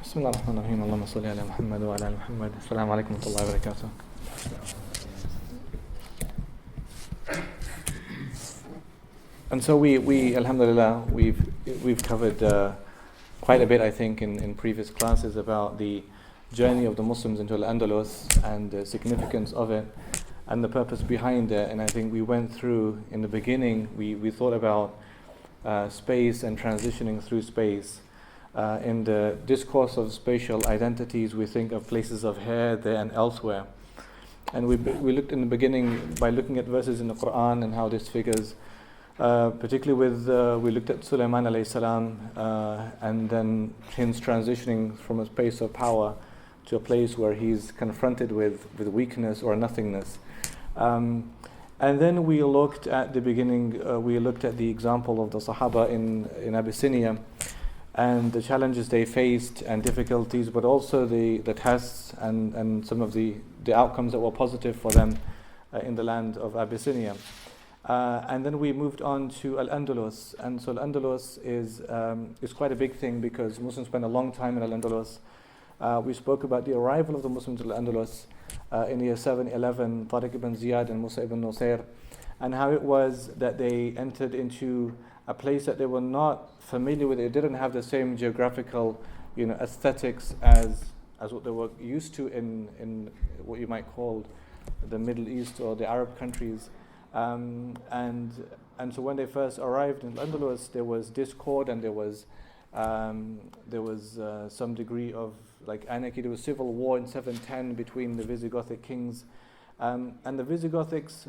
بسم الله الرحمن الرحيم اللهم صل على محمد وعلى آل محمد السلام عليكم ورحمة الله وبركاته. And so we alhamdulillah, we've covered quite a bit, I think, in previous classes about the journey of the Muslims into Andalus and the significance of it and the purpose behind it. And I think we went through, in the beginning, we thought about space and transitioning through space. In the discourse of spatial identities, we think of places of here, there, and elsewhere. And we looked in the beginning by looking at verses in the Quran and how this figures. Particularly we looked at Sulaiman alayhi salam and then his transitioning from a space of power to a place where he's confronted with weakness or nothingness. And then we looked at the beginning, we looked at the example of the Sahaba in Abyssinia and the challenges they faced and difficulties, but also the tests and some of the outcomes that were positive for them in the land of Abyssinia. And then we moved on to Al-Andalus. And so Al-Andalus is quite a big thing because Muslims spent a long time in Al-Andalus. We spoke about the arrival of the Muslims to Al-Andalus in the year 711, Tariq ibn Ziyad and Musa ibn Nusayr, and how it was that they entered into a place that they were not familiar with. They didn't have the same geographical, aesthetics as what they were used to in what you might call the Middle East or the Arab countries. And so when they first arrived in Andalus, there was discord and there was some degree of anarchy. There was civil war in 710 between the Visigothic kings, and the Visigoths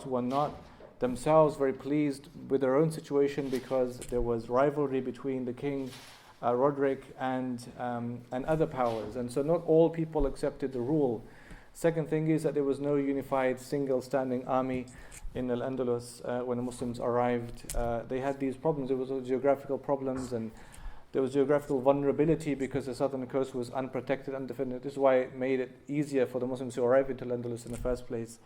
were not themselves very pleased with their own situation because there was rivalry between the king Roderick and other powers, and so not all people accepted the rule. Second thing is that there was no unified single standing army in Al-Andalus when the Muslims arrived. They had these problems. There was geographical problems and there was geographical vulnerability because the southern coast was unprotected, undefended. This is why it made it easier for the Muslims to arrive into Al-Andalus in the first place.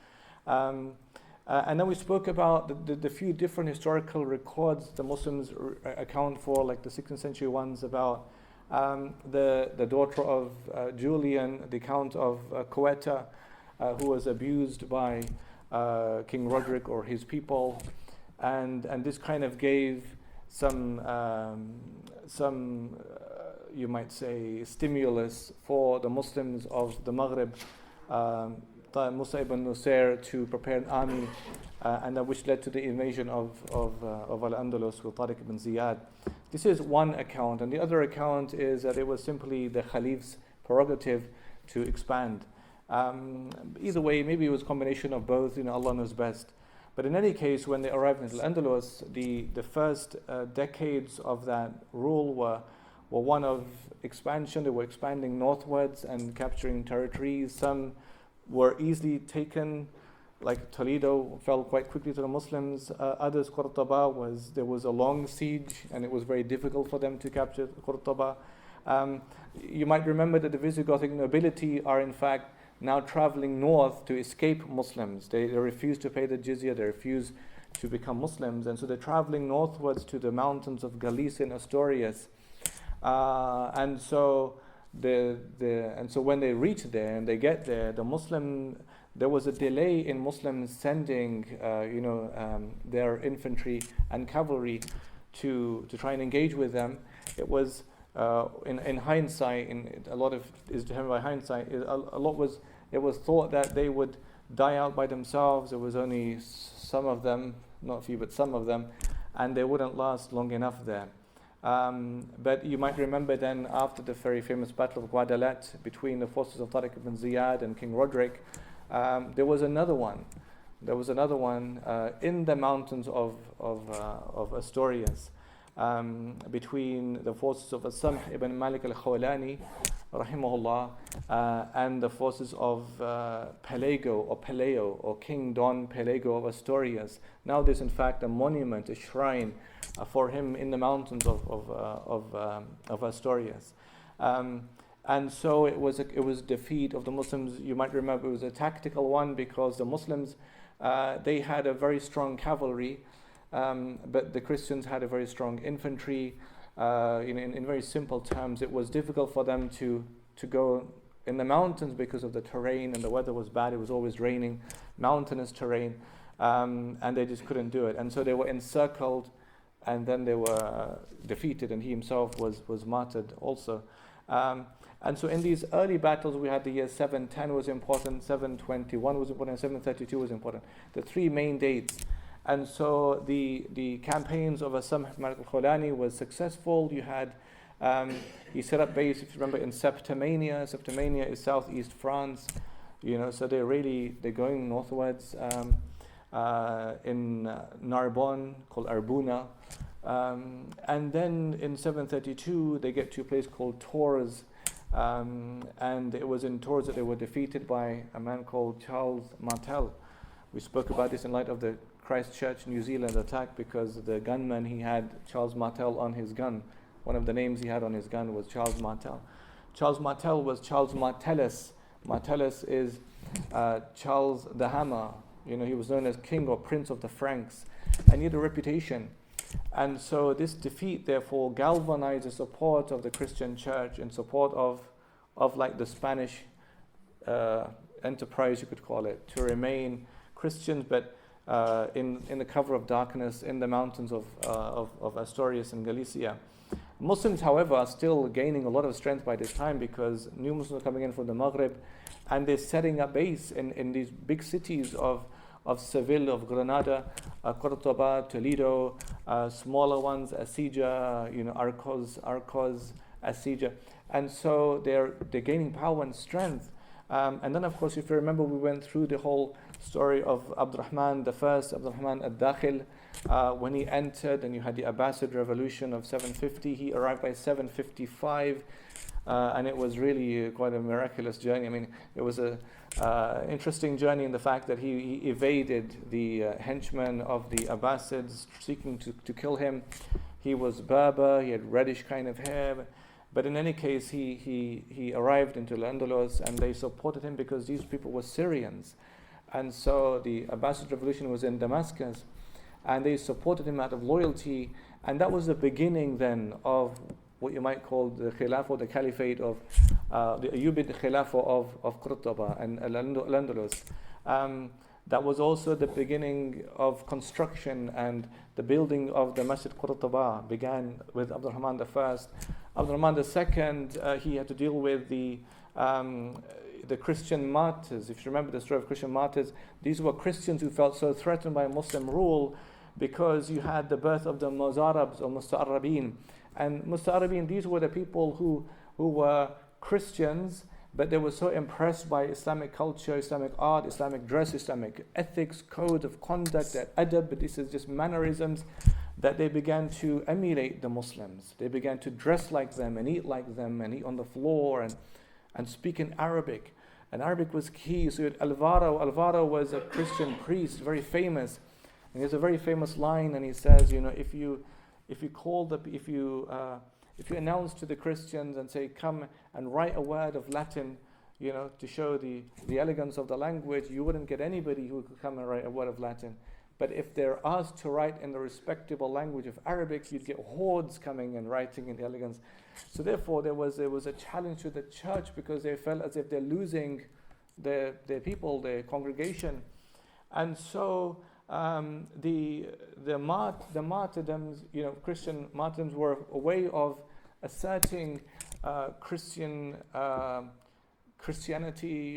And then we spoke about the few different historical records the Muslims account for, like the 16th century ones about the daughter of Julian, the Count of Quetta, who was abused by King Roderick or his people, and this kind of gave some you might say stimulus for the Muslims of the Maghrib, Musa ibn Nusayr, to prepare an army, and which led to the invasion of Al-Andalus with Tariq ibn Ziyad. This is one account, and the other account is that it was simply the Caliph's prerogative to expand. Either way, maybe it was a combination of both, Allah knows best. But in any case, when they arrived in Al-Andalus, the first decades of that rule were one of expansion. They were expanding northwards and capturing territories. Some were easily taken, like Toledo fell quite quickly to the Muslims. Others, Qurtuba, there was a long siege and it was very difficult for them to capture Qurtuba. You might remember that the Visigothic nobility are in fact now traveling north to escape Muslims. They refuse to pay the jizya, they refuse to become Muslims, and so they're traveling northwards to the mountains of Galicia and Asturias. And so when they reach there and they get there, there was a delay in Muslims sending their infantry and cavalry to try and engage with them. It was in hindsight, a lot of is determined by hindsight. It was thought that they would die out by themselves. There was only some of them, not a few, but some of them, and they wouldn't last long enough there. But you might remember then, after the very famous Battle of Guadalete between the forces of Tariq ibn Ziyad and King Roderick, there was another one. There was another one in the mountains of Asturias, between the forces of As-Samh ibn Malik al-Khawlani, rahimahullah, and the forces of Peleo or King Don Pelego of Asturias. Now there's in fact a monument, a shrine for him in the mountains of Asturias. And so it was defeat of the Muslims. You might remember it was a tactical one because the Muslims they had a very strong cavalry, but the Christians had a very strong infantry. In very simple terms, it was difficult for them to go in the mountains because of the terrain, and the weather was bad. It was always raining, mountainous terrain, and they just couldn't do it. And so they were encircled, and then they were defeated, and he himself was martyred also. And so in these early battles, we had the year 710 was important, 721 was important, 732 was important. The three main dates. And so the campaigns of Asam al-Khulani was successful. You had, he set up base, if you remember, in Septimania. Septimania is southeast France, so they're going northwards in Narbonne, called Arbuna. And then in 732, they get to a place called Tours. And it was in Tours that they were defeated by a man called Charles Martel. We spoke about this in light of the Christchurch, New Zealand attack, because the gunman, he had Charles Martel on his gun. One of the names he had on his gun was Charles Martel. Charles Martel was Charles Martellus. Martellus is Charles the Hammer. He was known as king or prince of the Franks, and he had a reputation. And so this defeat, therefore, galvanized the support of the Christian church in support of like the Spanish enterprise, you could call it, to remain Christians, but in the cover of darkness in the mountains of Asturias and Galicia. Muslims, however, are still gaining a lot of strength by this time, because new Muslims are coming in from the Maghreb, and they're setting up base in these big cities of Seville, of Granada, Cordoba, Toledo, smaller ones, Asija, Arcos, Asija. And so they're gaining power and strength. And then, of course, if you remember, we went through the whole story of Abdurrahman I, Abdurrahman al-Dakhil, when he entered, and you had the Abbasid revolution of 750. He arrived by 755, and it was really quite a miraculous journey. I mean, it was a interesting journey in the fact that he evaded the henchmen of the Abbasids seeking to kill him. He was Berber, he had reddish kind of hair, but in any case, he arrived into Andalus, and they supported him because these people were Syrians. And so the Abbasid revolution was in Damascus, and they supported him out of loyalty, and that was the beginning then of what you might call the Khilafah, the Caliphate of the Ayyubid Khilafah of Qurtuba and Al-Andalus. That was also the beginning of construction, and the building of the Masjid Qurtuba began with Abdurrahman I. Abdurrahman II, he had to deal with the Christian martyrs. If you remember the story of Christian martyrs, these were Christians who felt so threatened by Muslim rule because you had the birth of the Muzarabs or Musta'arabin. And Musta'arabin, these were the people who were Christians, but they were so impressed by Islamic culture, Islamic art, Islamic dress, Islamic ethics, code of conduct, that adab, but this is just mannerisms, that they began to emulate the Muslims. They began to dress like them and eat like them and eat on the floor and speak in Arabic. And Arabic was key. So Alvaro was a Christian priest, very famous. And he has a very famous line, and he says, if you announce to the Christians and say, come and write a word of Latin, to show the elegance of the language, you wouldn't get anybody who could come and write a word of Latin. But if they're asked to write in the respectable language of Arabic, you'd get hordes coming and writing in the elegance. So therefore, there was a challenge to the church, because they felt as if they're losing their people, their congregation. And so the martyrdoms, Christian martyrdoms, were a way of asserting Christianity.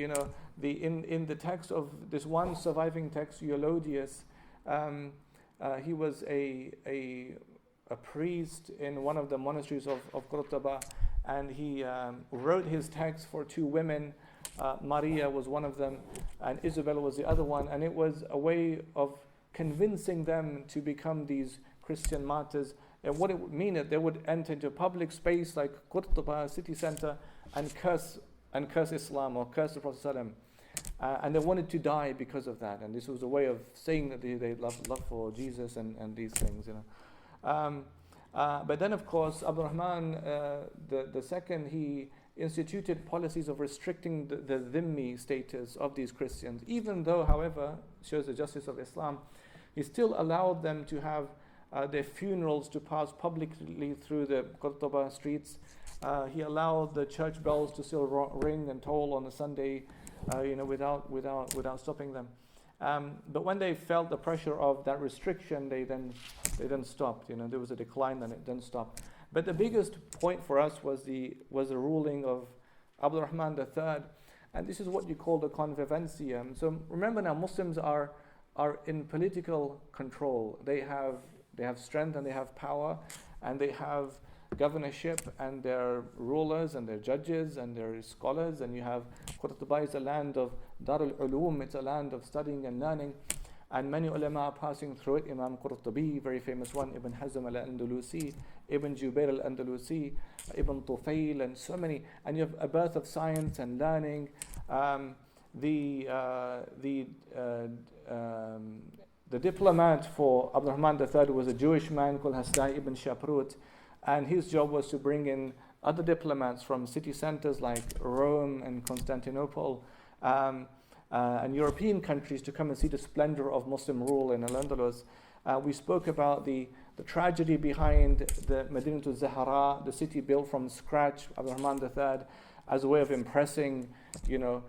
In the text of this one surviving text, Eulogius, he was a priest in one of the monasteries of Qurtuba, and he wrote his text for two women. Maria was one of them, and Isabel was the other one, and it was a way of convincing them to become these Christian martyrs. And what it would mean is they would enter into a public space like Qurtuba city center and curse Islam or curse the Prophet ﷺ. And they wanted to die because of that. And this was a way of saying that they love for Jesus and these things. But then, of course, Abdurrahman the second, he instituted policies of restricting the dhimmi status of these Christians. Even though, however, shows the justice of Islam, he still allowed them to have their funerals to pass publicly through the Qurtuba streets. He allowed the church bells to still ring and toll on a Sunday, without stopping them. But when they felt the pressure of that restriction, they then stopped. There was a decline, and it then stopped. But the biggest point for us was the ruling of Abdul Rahman III, and this is what you call the convivencia. So remember now, Muslims are in political control. They have strength and they have power, and they have governorship, and their rulers and their judges and their scholars. And you have Qurtuba is a land of Darul Ulum, it's a land of studying and learning, and many ulama are passing through it. Imam Qurtubi, very famous one, Ibn Hazm al-Andalusi, Ibn Jubair al-Andalusi, Ibn Tufayl, and so many. And you have a birth of science and learning. The diplomat for Abdul Rahman III was a Jewish man called Hasdai ibn Shaprut, and his job was to bring in other diplomats from city centers like Rome and Constantinople and European countries to come and see the splendor of Muslim rule in Al-Andalus. We spoke about the tragedy behind the Madinatul Zahra, the city built from scratch, Abdul Rahman III, as a way of impressing, the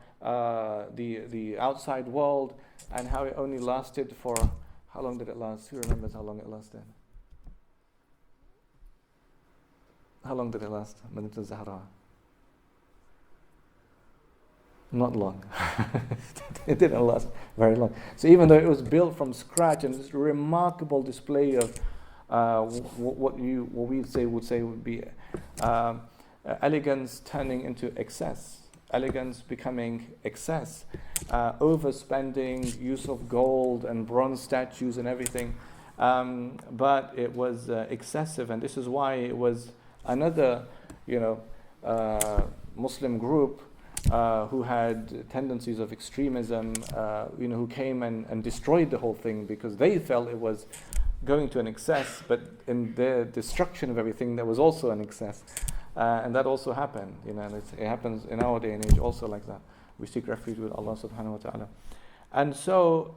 outside world, and how it only lasted for, how long did it last? Who remembers how long it lasted? How long did it last, Madinatul Zahra? Not long. It didn't last very long. So even though it was built from scratch, and this remarkable display of what we would say would be elegance turning into excess, elegance becoming excess, overspending, use of gold and bronze statues and everything, but it was excessive, and this is why it was another, Muslim group who had tendencies of extremism, who came and destroyed the whole thing because they felt it was going to an excess, but in their destruction of everything, there was also an excess. And that also happened, and it happens in our day and age also like that. We seek refuge with Allah subhanahu wa ta'ala. And so,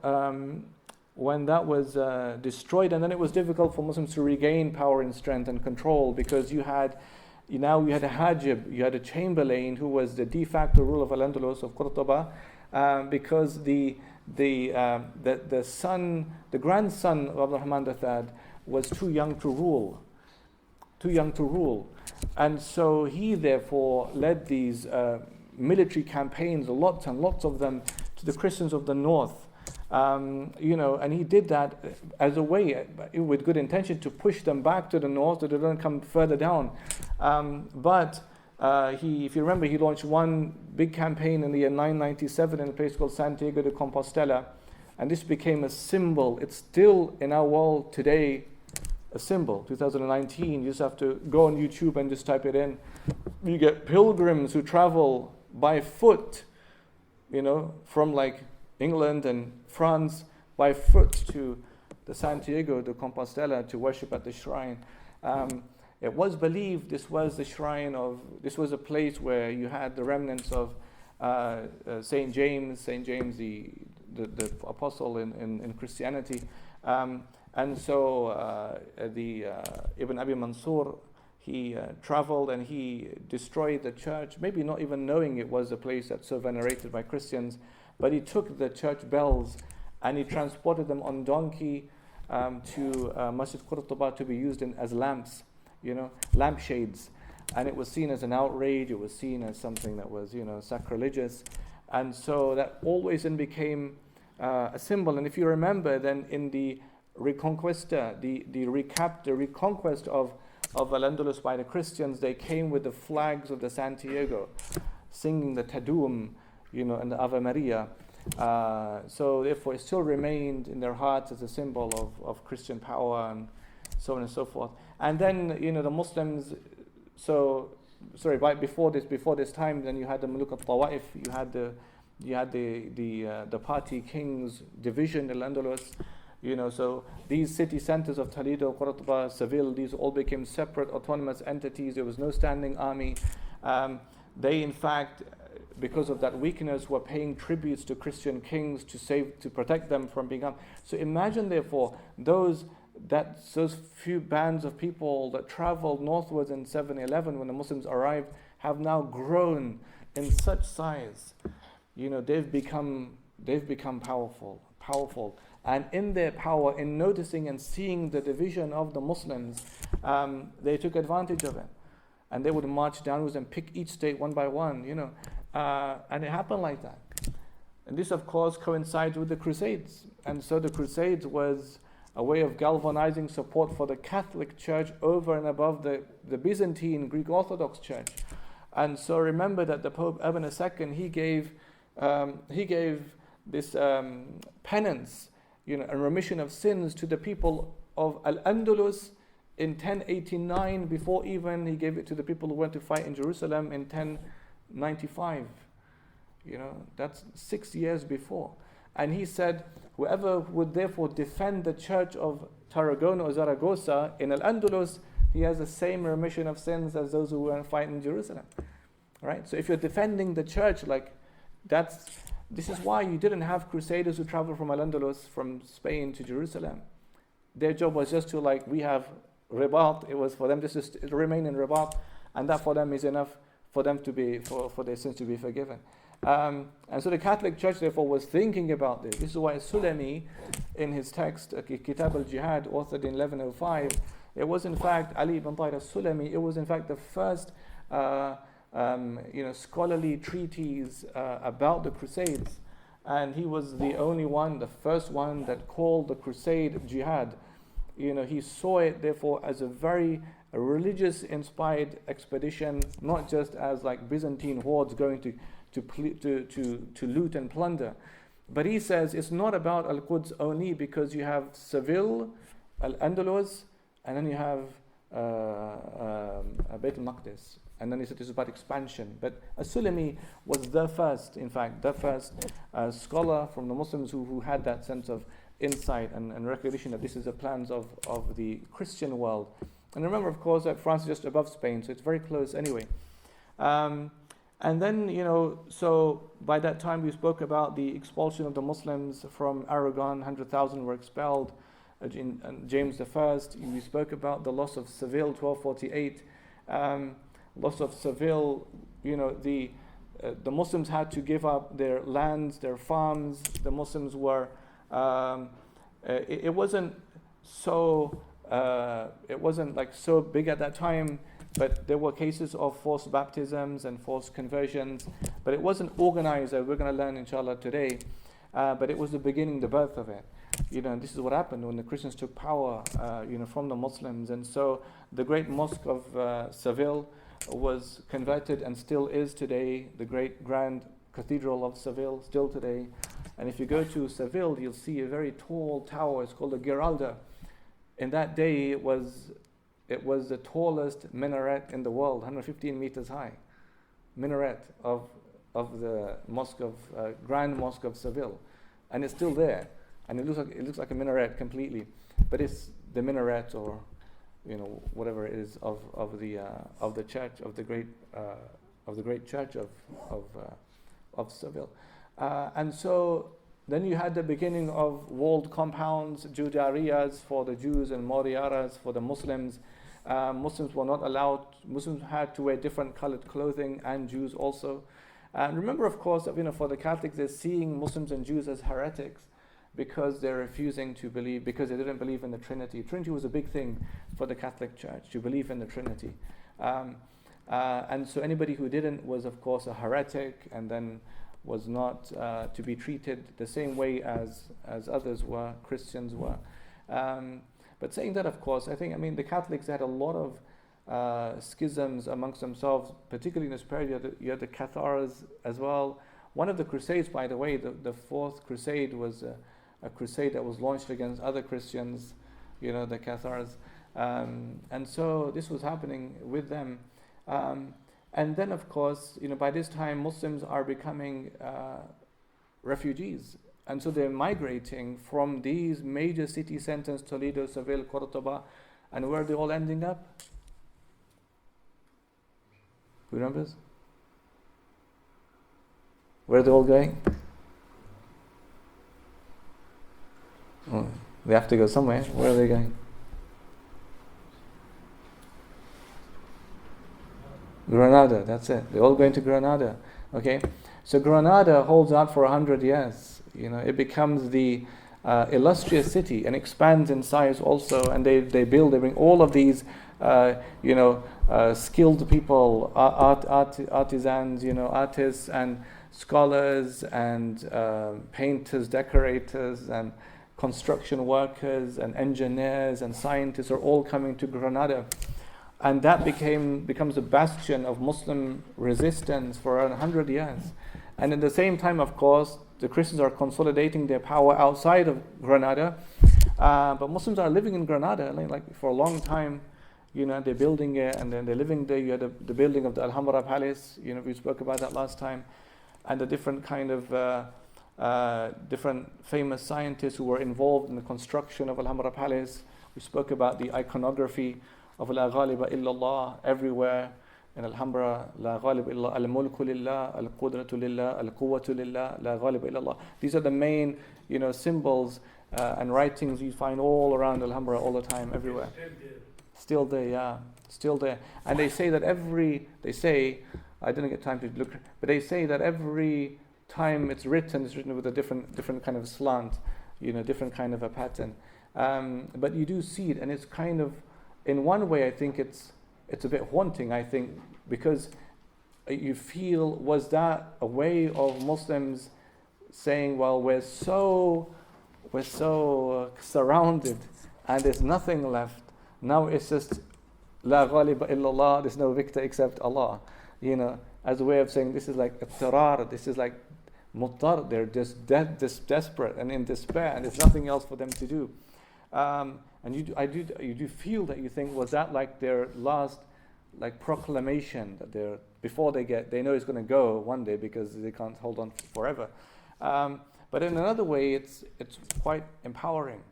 when that was destroyed, and then it was difficult for Muslims to regain power and strength and control, because you had a Hajib, you had a Chamberlain who was the de facto ruler of Al-Andalus, of Qurtuba, because the grandson of Abdul Rahman III was too young to rule. And so he therefore led these military campaigns, lots and lots of them, to the Christians of the north. And he did that as a way, with good intention, to push them back to the north so they don't come further down. But if you remember, he launched one big campaign in the year 997 in a place called Santiago de Compostela, and this became a symbol. It's still in our world today a symbol. 2019, you just have to go on YouTube and just type it in. You get pilgrims who travel by foot, from like England and France by foot to the Santiago de Compostela to worship at the shrine. It was believed this was a place where you had the remnants of Saint James, the apostle in Christianity. And so Ibn Abi Mansur, he traveled and he destroyed the church, maybe not even knowing it was a place that's so venerated by Christians, but he took the church bells and he transported them on donkey to Masjid Qurtuba to be used as lamps, lampshades. And it was seen as an outrage, it was seen as something that was, sacrilegious. And so that always then became a symbol. And if you remember, then in the Reconquista, the reconquest of Al-Andalus by the Christians, they came with the flags of the Santiago, singing the Tadum, and the Ave Maria. So therefore it still remained in their hearts as a symbol of Christian power and so on and so forth. And then, the Muslims, before this time, then you had the Muluk al-Tawaif, you had the party kings division in Al-Andalus. So these city centers of Toledo, Qurtuba, Seville, these all became separate autonomous entities. There was no standing army. They, in fact, because of that weakness, were paying tributes to Christian kings to protect them from being harmed. So imagine, therefore, those that those few bands of people that traveled northwards in 711 when the Muslims arrived have now grown in such size. They've become powerful. And in their power, in noticing and seeing the division of the Muslims, they took advantage of it. And they would march downwards and pick each state one by one, and it happened like that. And this, of course, coincides with the Crusades. And so the Crusades was a way of galvanizing support for the Catholic Church over and above the Byzantine Greek Orthodox Church. And so remember that the Pope Urban II, he gave this penance, and remission of sins to the people of Andalus in 1089, before even he gave it to the people who went to fight in Jerusalem in 1095. That's 6 years before. And he said, whoever would therefore defend the church of Tarragona or Zaragoza in Al-Andalus, he has the same remission of sins as those who went fighting in Jerusalem. Right? So if you're defending the church, this is why you didn't have crusaders who traveled from Al-Andalus, from Spain to Jerusalem. Their job was just to, we have Ribat, it was for them just to remain in Ribat, and that for them is enough for them to be, for their sins to be forgiven. And so the Catholic Church therefore was thinking about this. This is why Sulami, in his text, Kitab al-Jihad, authored in 1105, it was in fact Ali ibn Tahir al-Sulami, it was in fact the first scholarly treatise about the Crusades. And he was the only one, the first one that called the Crusade jihad. He saw it therefore as a very religious inspired expedition, not just as Byzantine hordes going to loot and plunder. But he says it's not about Al-Quds only, because you have Seville, Al-Andalus, and then you have Bayt al-Maqdis. And then he said this is about expansion. But As-Sulami was the first scholar from the Muslims who had that sense of insight and recognition that this is the plans of the Christian world. And remember, of course, that France is just above Spain, so it's very close anyway. And then, so by that time we spoke about the expulsion of the Muslims from Aragon, 100,000 were expelled. James I, we spoke about the loss of Seville, 1248. Loss of Seville, the Muslims had to give up their lands, their farms. The Muslims were, it wasn't so big at that time, but there were cases of forced baptisms and forced conversions, but it wasn't organized, as we're going to learn inshallah today, but it was the beginning, the birth of it. And this is what happened when the Christians took power, from the Muslims. And so the great mosque of Seville was converted and still is today, the great grand cathedral of Seville, still today. And if you go to Seville, you'll see a very tall tower. It's called the Giralda. In that day, it was the tallest minaret in the world, 115 meters high. Minaret of the mosque of Grand Mosque of Seville, and it's still there. And it looks like a minaret completely, but it's the minaret, or whatever it is of the church of the great church of Seville. And so then you had the beginning of walled compounds, Judariyas for the Jews and Moriyaras for the Muslims. Muslims were not allowed. Muslims had to wear different colored clothing, and Jews also. And remember, of course, that for the Catholics, they're seeing Muslims and Jews as heretics, because they're refusing to believe, because they didn't believe in the Trinity. Trinity was a big thing for the Catholic Church, to believe in the Trinity. And so anybody who didn't was, of course, a heretic, and then was not to be treated the same way as others were, Christians were. But saying that, of course, the Catholics had a lot of schisms amongst themselves, particularly in this period. You had the Cathars as well. One of the Crusades, by the way, the Fourth Crusade, was a crusade that was launched against other Christians, the Cathars. And so this was happening with them. And then, of course, by this time, Muslims are becoming refugees. And so they're migrating from these major city centers, Toledo, Seville, Cordoba, and where are they all ending up? Who remembers? Where are they all going? Oh, they have to go somewhere. Where are they going? Granada, that's it. They're all going to Granada. Okay, so Granada holds out for 100 years. It becomes the illustrious city and expands in size also. And they bring all of these, skilled people, artisans, artists and scholars and painters, decorators and construction workers and engineers and scientists are all coming to Granada. And that becomes a bastion of Muslim resistance for around 100 years. And at the same time, of course, the Christians are consolidating their power outside of Granada. But Muslims are living in Granada like for a long time. They're building it, and then they're living there. You had the building of the Alhambra Palace. We spoke about that last time. And the different kind of different famous scientists who were involved in the construction of Alhambra Palace. We spoke about the iconography of La Ghaliba illallah everywhere in Alhambra. La Ghaliba illallah, al-mulku lillah, al-qudratu lillah, al-quwwatu lillah, La Ghaliba illallah. These are the main, symbols and writings you find all around Alhambra all the time, everywhere. Still there, yeah, still there. And they say that I didn't get time to look, but they say that every time it's written with a different kind of slant, different kind of a pattern. But you do see it, and it's kind of, in one way, I think it's a bit haunting, I think, because you feel, was that a way of Muslims saying, well, we're so surrounded and there's nothing left. Now it's just La Ghaliba illallah, there's no victor except Allah. As a way of saying this is like ittirar, this is like muttar, they're just desperate and in despair, and there's nothing else for them to do. And you do feel that, you think, was that like their last proclamation, that before they know it's going to go one day because they can't hold on forever. But in another way, it's quite empowering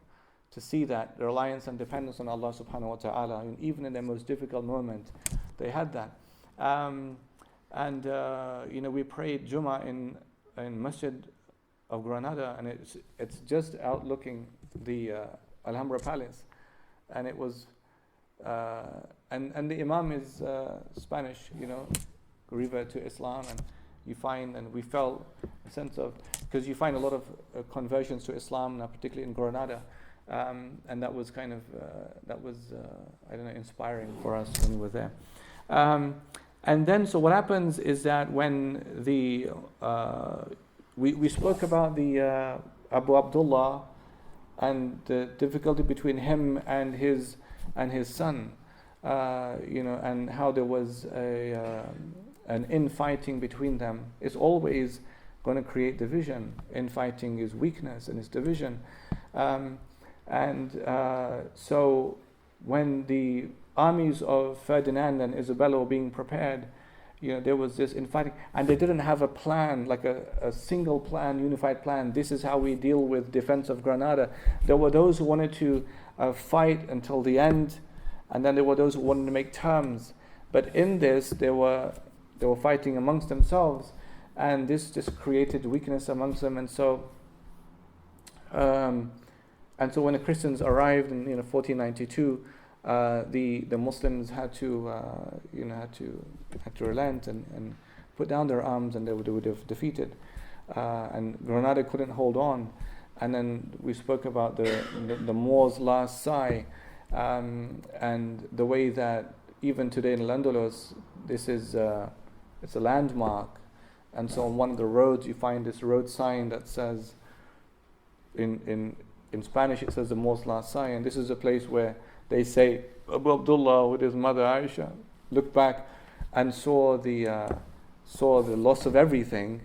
to see that reliance and dependence on Allah subhanahu wa ta'ala, and even in their most difficult moment, they had that. We prayed Jummah in Masjid of Granada, and it's just outlooking the Alhambra Palace, and it was and the Imam is Spanish, revert to Islam, and we felt a sense of, because you find a lot of conversions to Islam now, particularly in Granada, and that was kind of inspiring for us when we were there. And then, so what happens is that when we spoke about the Abu Abdullah and the difficulty between him and his son, and how there was an infighting between them. It's always going to create division. Infighting is weakness and it's division. So when the armies of Ferdinand and Isabella were being prepared, there was this infighting, and they didn't have a plan, like a single plan, unified plan. This is how we deal with defense of Granada. There were those who wanted to fight until the end, and then there were those who wanted to make terms. But in this, they were fighting amongst themselves, and this just created weakness amongst them. And so when the Christians arrived in 1492, the Muslims had to relent and put down their arms, and they would have defeated. And Granada couldn't hold on. And then we spoke about the Moor's last sigh, and the way that even today in Andalus, this is it's a landmark. And so on one of the roads, you find this road sign that says, in Spanish, it says the Moor's last sigh, and this is a place where they say Abu Abdullah with his mother Aisha looked back and saw the loss of everything,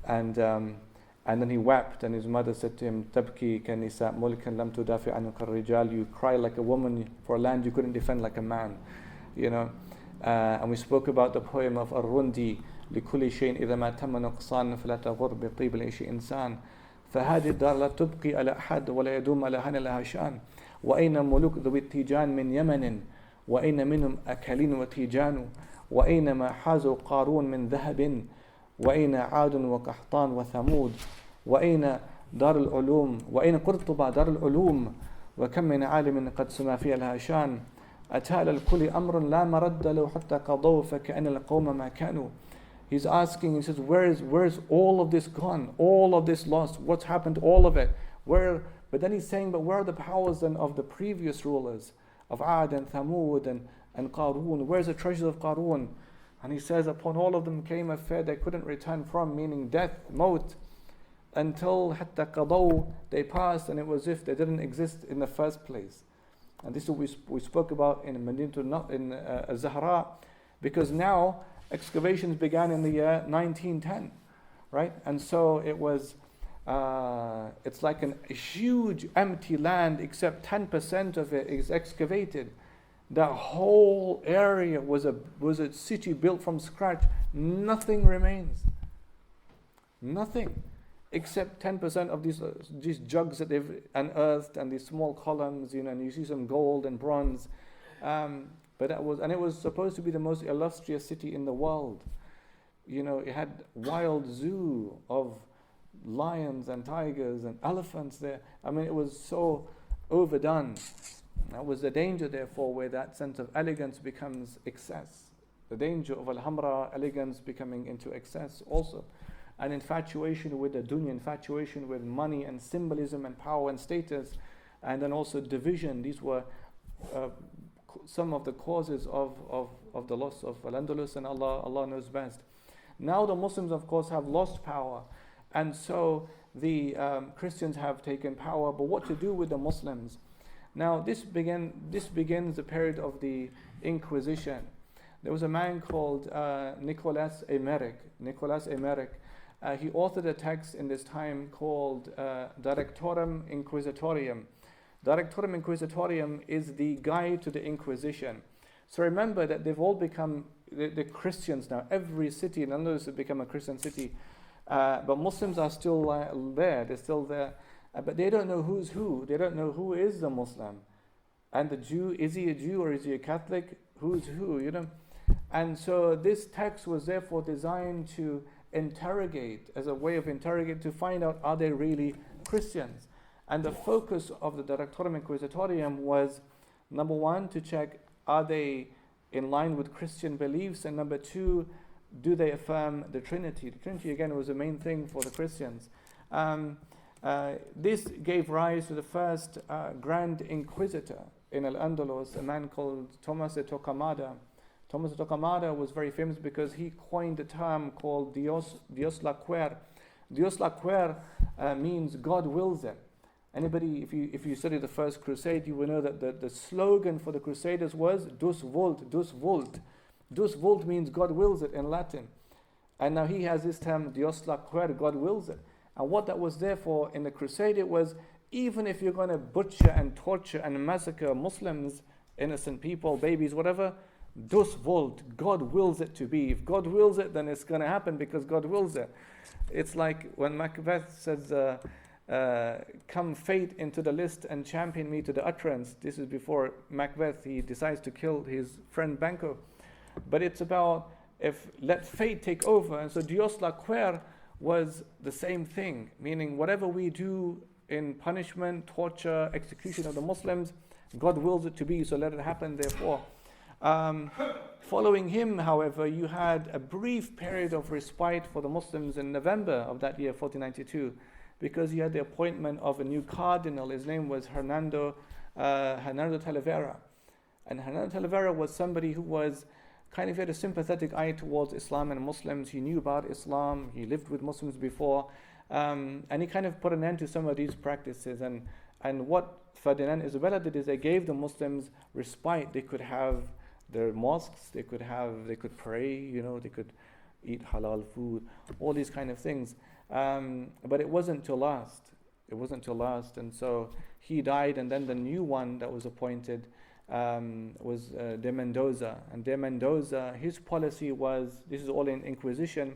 and then he wept, and his mother said to him, "Tabki ka nisa mulkan lam tudafi anka rijal." You cry like a woman for a land you couldn't defend like a man, And we spoke about the poem of Ar-Rundi, لكل شيء إذا ما تم نقصان فلا تغر بطيب العيش إنسان فهذه الدار لا تبقي على أحد ولا يدوم على هن لها شأن وأين ملوك ذوي التيجان من يمن وأين منهم أكلين وتيجان وأين ما حازوا قارون من ذهب وأين عاد وقحطان وثمود وأين دار العلوم وأين قرطبة دار العلوم وكم من عالم قد سما فيها لها شان أتى الكل أمر لا مرد له حتى قضوا فكأن القوم ما كانوا. He's asking, he says, where's all of this gone? All of this lost? What's happened to all of it? But then he's saying, but where are the powers then of the previous rulers? Of Ad and Thamud and Qarun? Where's the treasures of Qarun? And he says, upon all of them came a fear they couldn't return from, meaning death, maut, until حتى قضوا, they passed, and it was as if they didn't exist in the first place. And this is what we spoke about in Zahra, because now excavations began in the year 1910, right? And so it was, it's like a huge empty land, except 10% of it is excavated. That whole area was a city built from scratch. Nothing remains. Nothing. Except 10% of these jugs that they've unearthed and these small columns, and you see some gold and bronze. But it was supposed to be the most illustrious city in the world. It had wild zoo of lions and tigers and elephants there. I mean, it was so overdone. That was the danger, therefore, where that sense of elegance becomes excess. The danger of al-hamra, elegance, becoming into excess also. And infatuation with the dunya, infatuation with money and symbolism and power and status, and then also division. These were some of the causes of the loss of Andalus, and Allah knows best. Now the Muslims, of course, have lost power, and so the Christians have taken power. But what to do with the Muslims? Now this begins the period of the Inquisition. There was a man called Nicolas Emeric. He authored a text in this time called Directorum Inquisitorium. Directorum Inquisitorium is the guide to the Inquisition. So remember that they've all become the Christians now. Every city in Andalus has become a Christian city. But Muslims are still there. They're still there. But they don't know who's who. They don't know who is the Muslim. And the Jew, is he a Jew or is he a Catholic? Who's who, And so this text was therefore designed to interrogate, as a way of interrogate, to find out, are they really Christians? And the focus of the Directorum Inquisitorium was, number one, to check, are they in line with Christian beliefs? And number two, do they affirm the Trinity? The Trinity, again, was the main thing for the Christians. This gave rise to the first Grand Inquisitor in Al-Andalus, a man called Thomas de Torquemada. Thomas de Torquemada was very famous because he coined a term called Dios la quer. Dios la quer means God wills it. Anybody, if you study the First Crusade, you will know that the slogan for the Crusaders was Dus vult, Dus vult. Dus vult means God wills it in Latin. And now he has this term, Dios la quer, God wills it. And what that was there for in the Crusade, it was, even if you're going to butcher and torture and massacre Muslims, innocent people, babies, whatever, Dus vult, God wills it to be. If God wills it, then it's going to happen because God wills it. It's like when Macbeth says, come fate into the list and champion me to the utterance. This is before Macbeth, he decides to kill his friend Banquo. But it's about, if let fate take over. And so Dios la quer was the same thing, meaning whatever we do in punishment, torture, execution of the Muslims, God wills it to be, so let it happen therefore. Following him, however, you had a brief period of respite for the Muslims in November of that year, 1492, because you had the appointment of a new cardinal. His name was Hernando Talavera. And Hernando Talavera was somebody who was he had a sympathetic eye towards Islam and Muslims. He knew about Islam. He lived with Muslims before. And he kind of put an end to some of these practices. And what Ferdinand Isabella did is they gave the Muslims respite. They could have their mosques. They could pray. They could eat halal food. All these kind of things. But it wasn't to last. And so he died, and then the new one that was appointed was de Mendoza. And de Mendoza, his policy was, this is all in Inquisition,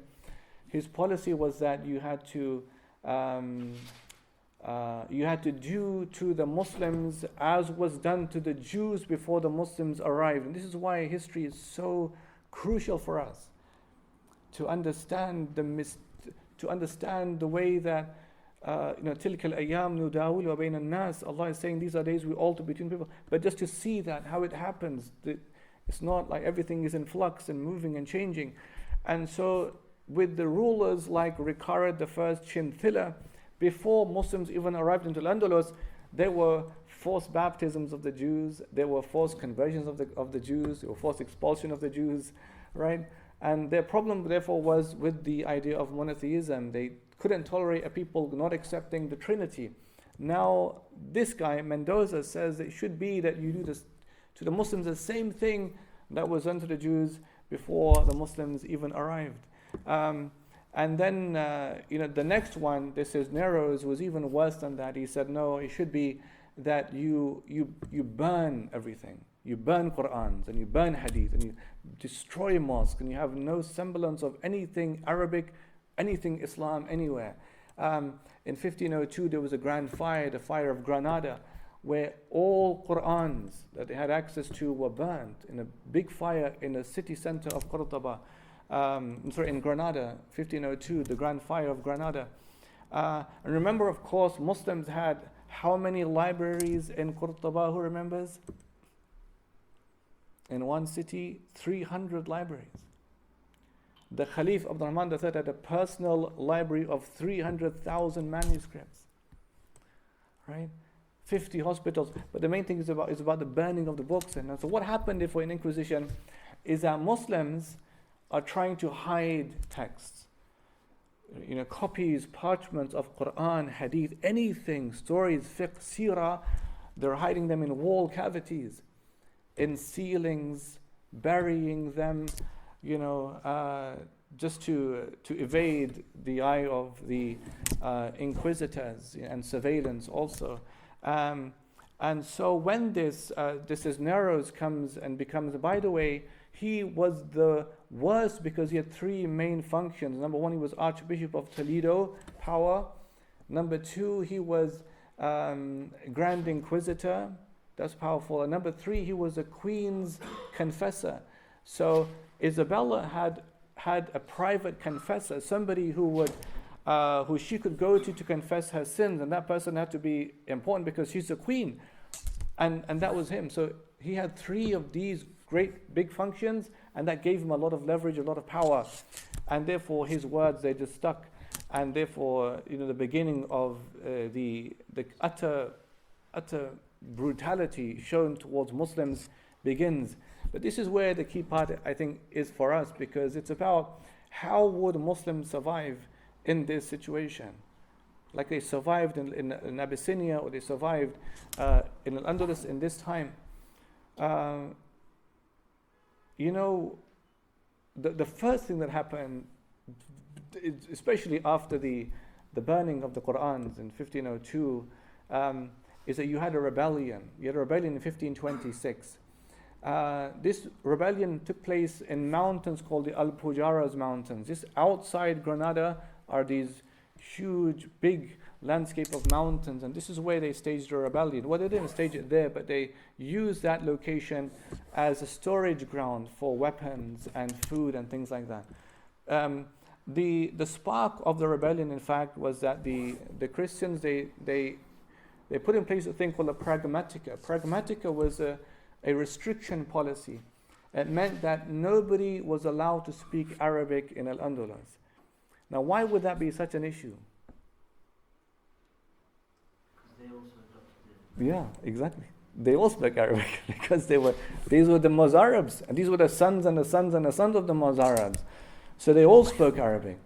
his policy was that you had to do to the Muslims as was done to the Jews before the Muslims arrived. And this is why history is so crucial for us, to understand the way that تِلْكَ الْأَيَّامُ نُدَاوِلُهَا بَيْنَ النَّاسِ. Allah is saying these are days we alter between people. But just to see that, how it happens, it's not like everything is in flux and moving and changing. And so with the rulers like Rikarat the first Chinthilla, before Muslims even arrived into Andalus, there were forced baptisms of the Jews, there were forced conversions of the Jews, there were forced expulsion of the Jews, right? And their problem therefore was with the idea of monotheism. They couldn't tolerate a people not accepting the Trinity. Now this guy, Mendoza, says it should be that you do this to the Muslims the same thing that was done to the Jews before the Muslims even arrived. And then, the next one, this is Narrows, was even worse than that. He said, no, it should be that you burn everything. You burn Qur'ans and you burn Hadith and you destroy mosques and you have no semblance of anything Arabic, anything Islam anywhere. In 1502, there was a grand fire, the fire of Granada, where all Qur'ans that they had access to were burnt in a big fire in the city center of Qurtuba. In Granada, 1502, the Grand Fire of Granada. And remember, of course, Muslims had how many libraries in Qurtuba? Who remembers? In one city, 300 libraries. The Khalif Abdul Rahman III had a personal library of 300,000 manuscripts. Right? 50 hospitals. But the main thing is about the burning of the books. And so what happened therefore in Inquisition is that Muslims are trying to hide texts, copies, parchments of Quran, Hadith, anything, stories, fiqh, seerah. They're hiding them in wall cavities, in ceilings, burying them, just to evade the eye of the inquisitors and surveillance also. And so when this Cisneros comes and becomes, by the way, he was the worst because he had three main functions. Number one, he was Archbishop of Toledo, power. Number two, he was Grand Inquisitor, that's powerful. And number three, he was a Queen's confessor. So Isabella had a private confessor, somebody who she could go to confess her sins, and that person had to be important because she's a queen, and that was him. So he had three of these great big functions, and that gave him a lot of leverage, a lot of power, and therefore his words, they just stuck, and therefore the beginning of the utter brutality shown towards Muslims begins. But this is where the key part, I think, is for us, because it's about how would Muslims survive in this situation, like they survived in Abyssinia, or they survived in Andalus in this time. The first thing that happened, especially after the burning of the Qur'ans in 1502, is that you had a rebellion. You had a rebellion in 1526. This rebellion took place in mountains called the Al-Pujaras Mountains. Just outside Granada are these huge, big landscape of mountains, and this is where they staged a rebellion. Well, they didn't stage it there, but they used that location as a storage ground for weapons and food and things like that. The spark of the rebellion, in fact, was that the Christians, they put in place a thing called a pragmatica. Pragmatica was a restriction policy. It meant that nobody was allowed to speak Arabic in Al-Andalus. Now, why would that be such an issue? They also adopted it. Yeah, exactly. They all spoke Arabic because these were the Mozarabs, and these were the sons and the sons and the sons of the Mozarabs. So they all spoke Arabic.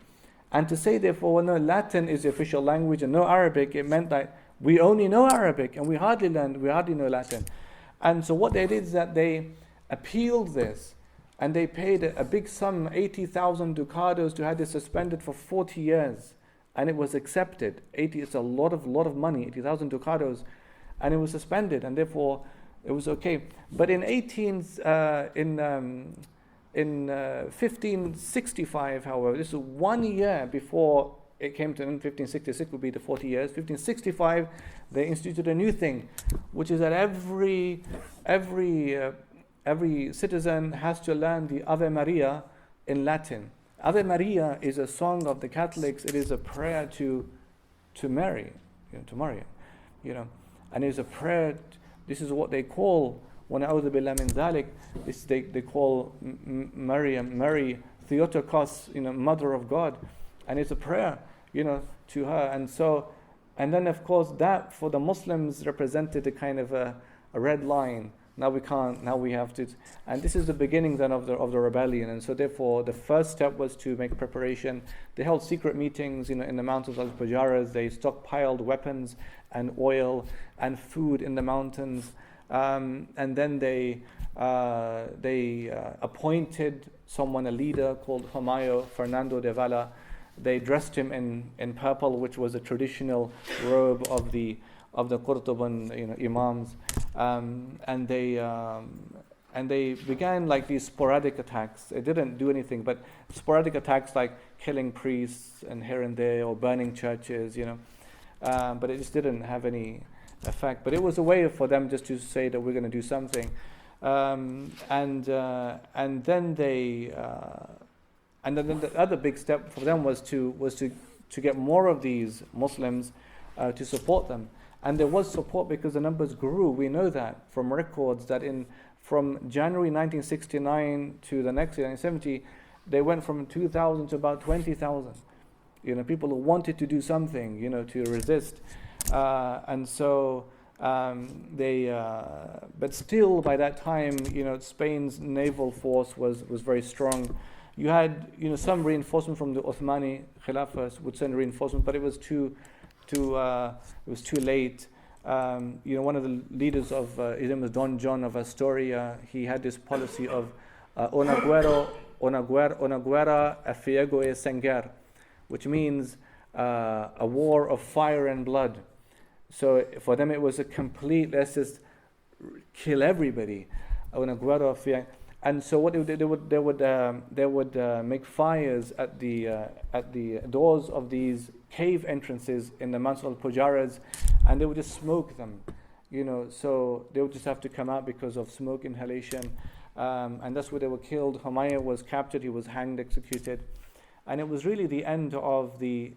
And to say, therefore, no, Latin is the official language and no Arabic, it meant that we only know Arabic and we hardly know Latin. And so what they did is that they appealed this, and they paid a big sum, 80,000 ducados, to have this suspended for 40 years. And it was accepted. It's a lot of money, 80,000 ducados. And it was suspended, and therefore it was okay. But in 1565, however, this is 1 year before it came to 1566 would be the 40 years. 1565, they instituted a new thing, which is that every citizen has to learn the Ave Maria in Latin. Ave Maria is a song of the Catholics. It is a prayer to to marry, to marry, and it's a prayer. This is what they call, وَنَعُوذُ بِاللَّهِ مِنْ ذَلِكَ. This they call Mary Theotokos, Mother of God, and it's a prayer, to her. And then of course that for the Muslims represented a kind of a red line. Now we can't. Now we have to. And this is the beginning then of the rebellion. And so therefore the first step was to make preparation. They held secret meetings, in the mountains of Al-Fujaras. They stockpiled weapons and oil and food in the mountains. And then they appointed someone, a leader called Humayo, Fernando de Valla. They dressed him in purple, which was a traditional robe of the Qurtuban, imams, and they began like these sporadic attacks. It didn't do anything, but sporadic attacks like killing priests and here and there, or burning churches, but it just didn't have any effect. But it was a way for them just to say that we're going to do something, and then the other big step for them was to get more of these Muslims to support them. And there was support because the numbers grew. We know that from records that from January 1969 to the next year, 1970, they went from 2,000 to about 20,000. People who wanted to do something, to resist. And so but still by that time, Spain's naval force was very strong. You had, some reinforcement from the Uthmani Khilafah would send reinforcement, but it was too late. One of the leaders of his name was Don John of Astoria. He had this policy of una guerra a fuego y sangre, which means a war of fire and blood. So for them it was a complete, let's just kill everybody. Una guerra a fuego. And so what they would make fires at the doors of these cave entrances in the mountains of Pujaras, and they would just smoke them, so they would just have to come out because of smoke inhalation, and that's where they were killed. Humayya was captured, he was hanged, executed, and it was really the end of the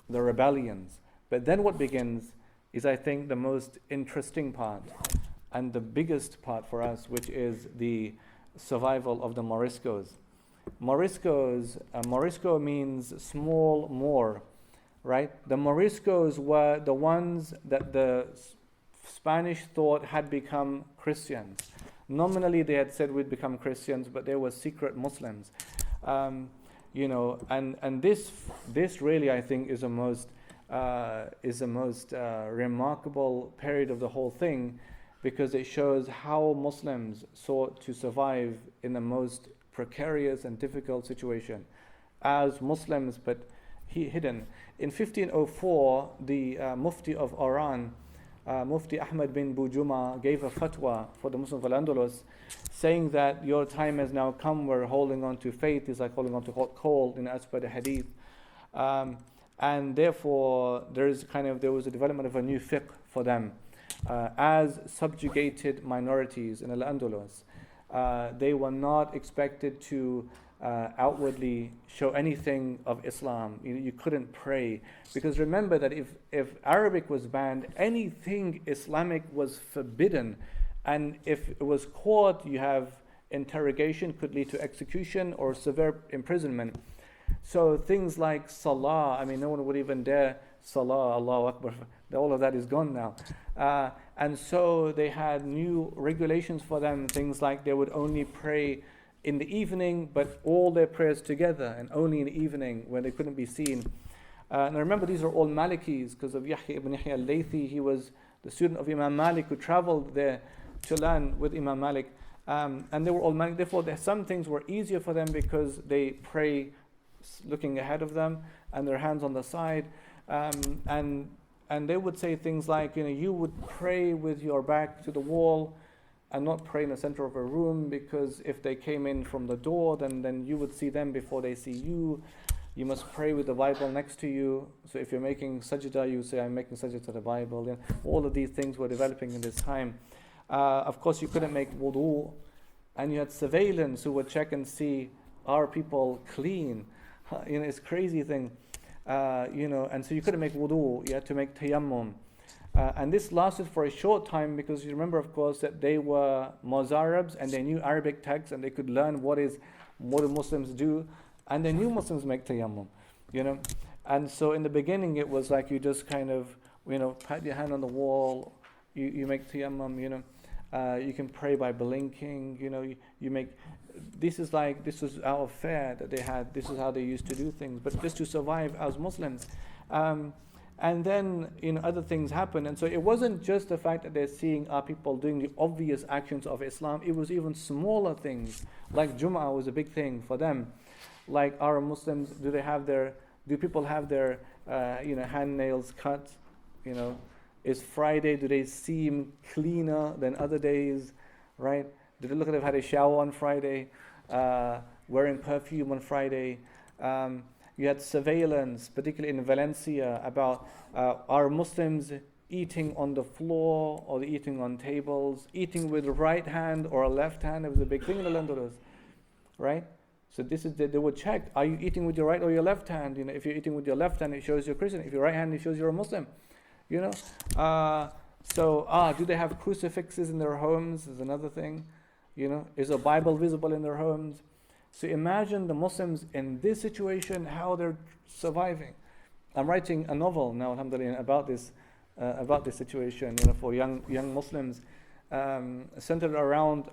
rebellions. But then what begins is, I think, the most interesting part and the biggest part for us, which is the survival of the Moriscos. Morisco means small Moor, right? The Moriscos were the ones that the Spanish thought had become Christians. Nominally, they had said we'd become Christians, but they were secret Muslims. And this really, I think, is the most remarkable period of the whole thing, because it shows how Muslims sought to survive in the most precarious and difficult situation as Muslims, but hidden. In 1504, the Mufti of Iran, Mufti Ahmad bin Bujuma, gave a fatwa for the Muslims of Andalus, saying that your time has now come. We're holding on to faith. It's like holding on to hot coal, as per the hadith. And therefore, there was a development of a new fiqh for them. As subjugated minorities in Al-Andalus, they were not expected to outwardly show anything of Islam. You couldn't pray, because remember that if Arabic was banned, anything Islamic was forbidden, and if it was caught, you have interrogation, could lead to execution or severe imprisonment. So things like Salah, no one would even dare Salah, Allahu Akbar. All of that is gone now. And so they had new regulations for them, things like they would only pray in the evening, but all their prayers together, and only in the evening when they couldn't be seen. And remember, these are all Malikis, because of Yahya ibn Yahya al-Laythi. He was the student of Imam Malik, who traveled there to learn with Imam Malik. And they were all Malik. Therefore, some things were easier for them because they pray looking ahead of them and their hands on the side. And they would say things like, you would pray with your back to the wall and not pray in the center of a room, because if they came in from the door, then you would see them before they see you. You must pray with the Bible next to you. So if you're making sajda, you say, I'm making sajda to the Bible. All of these things were developing in this time. Of course, you couldn't make wudu, and you had surveillance who would check and see, are people clean? It's a crazy thing. And so you couldn't make wudu, you had to make tayammum. And this lasted for a short time because you remember, of course, that they were Mozarabs and they knew Arabic texts and they could learn what the Muslims do, and they knew Muslims make tayammum, And so in the beginning, it was like you just kind of, pat your hand on the wall, you make tayammum, you can pray by blinking, you make. This was our fare that they had. This is how they used to do things. But just to survive as Muslims. And then, other things happen. And so it wasn't just the fact that they're seeing our people doing the obvious actions of Islam. It was even smaller things. Like Jum'ah was a big thing for them. Like our Muslims, do people have their, hand nails cut? Is Friday, do they seem cleaner than other days, right? Do they look like they've had a shower on Friday, wearing perfume on Friday? You had surveillance, particularly in Valencia, about are Muslims eating on the floor or eating on tables, eating with the right hand or a left hand. It was a big thing in the Andalus, right? So they would check, are you eating with your right or your left hand? If you're eating with your left hand, it shows you're Christian. If your right hand, it shows you're a Muslim. Do they have crucifixes in their homes? Is another thing. Is a Bible visible in their homes? So imagine the Muslims in this situation, how they're surviving. I'm writing a novel now, alhamdulillah, about this situation, for young Muslims, centered around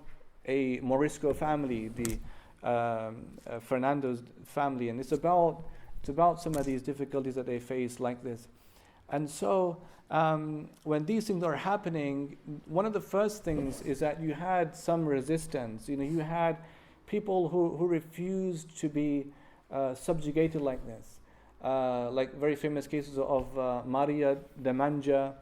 a Morisco family, the Fernando's family, and it's about some of these difficulties that they face like this. And so when these things are happening, one of the first things is that you had some resistance. You had people who refused to be subjugated like this. Like very famous cases of Maria de Manja,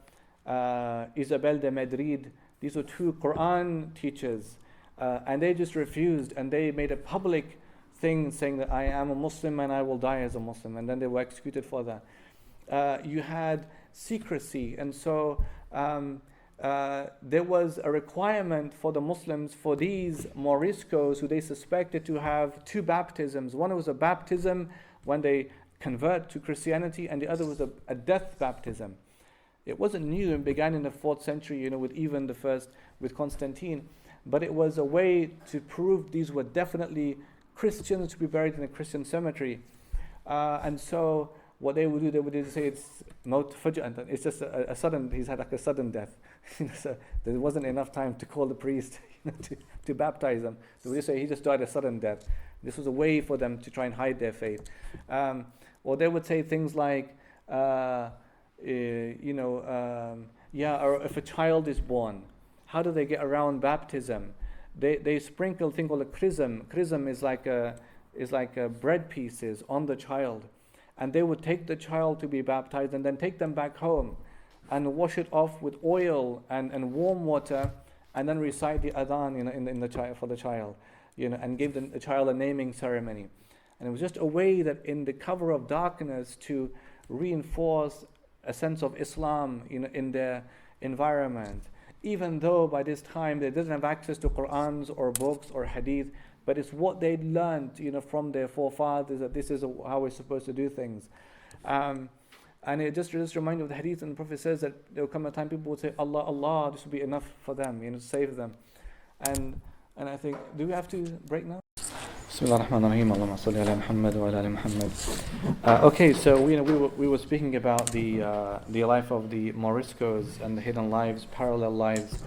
Isabel de Madrid. These were two Quran teachers. And they just refused, and they made a public thing saying that I am a Muslim and I will die as a Muslim. And then they were executed for that. You had secrecy, and so there was a requirement for the Muslims, for these Moriscos who they suspected to have two baptisms. One was a baptism when they convert to Christianity, and the other was a death baptism. It wasn't new and began in the 4th century, with even the first, with Constantine, but it was a way to prove these were definitely Christians to be buried in a Christian cemetery. And so what they would do, they would say it's maut fuj'an. It's just a sudden, he's had like a sudden death. So there wasn't enough time to call the priest to baptize them. So we just say he just died a sudden death. This was a way for them to try and hide their faith. Or they would say things like, or if a child is born, how do they get around baptism? They sprinkle a thing called a chrism. Chrism is like bread pieces on the child. And they would take the child to be baptized and then take them back home and wash it off with oil and warm water, and then recite the adhan in the child for the child, and give the child a naming ceremony. And it was just a way that in the cover of darkness to reinforce a sense of Islam in their environment. Even though by this time they didn't have access to Qur'ans or books or hadith, but it's what they learned, from their forefathers, that this is how we're supposed to do things. And it just reminds me of the hadith, and the Prophet says that there will come a time people would say, Allah, Allah, this will be enough for them, to save them. And I think, do we have to break now? Bismillah ar-Rahman ar-Rahim, Allahumma salli ala Muhammad wa ala ali Muhammad. Okay, so we were speaking about the life of the Moriscos and the hidden lives, parallel lives,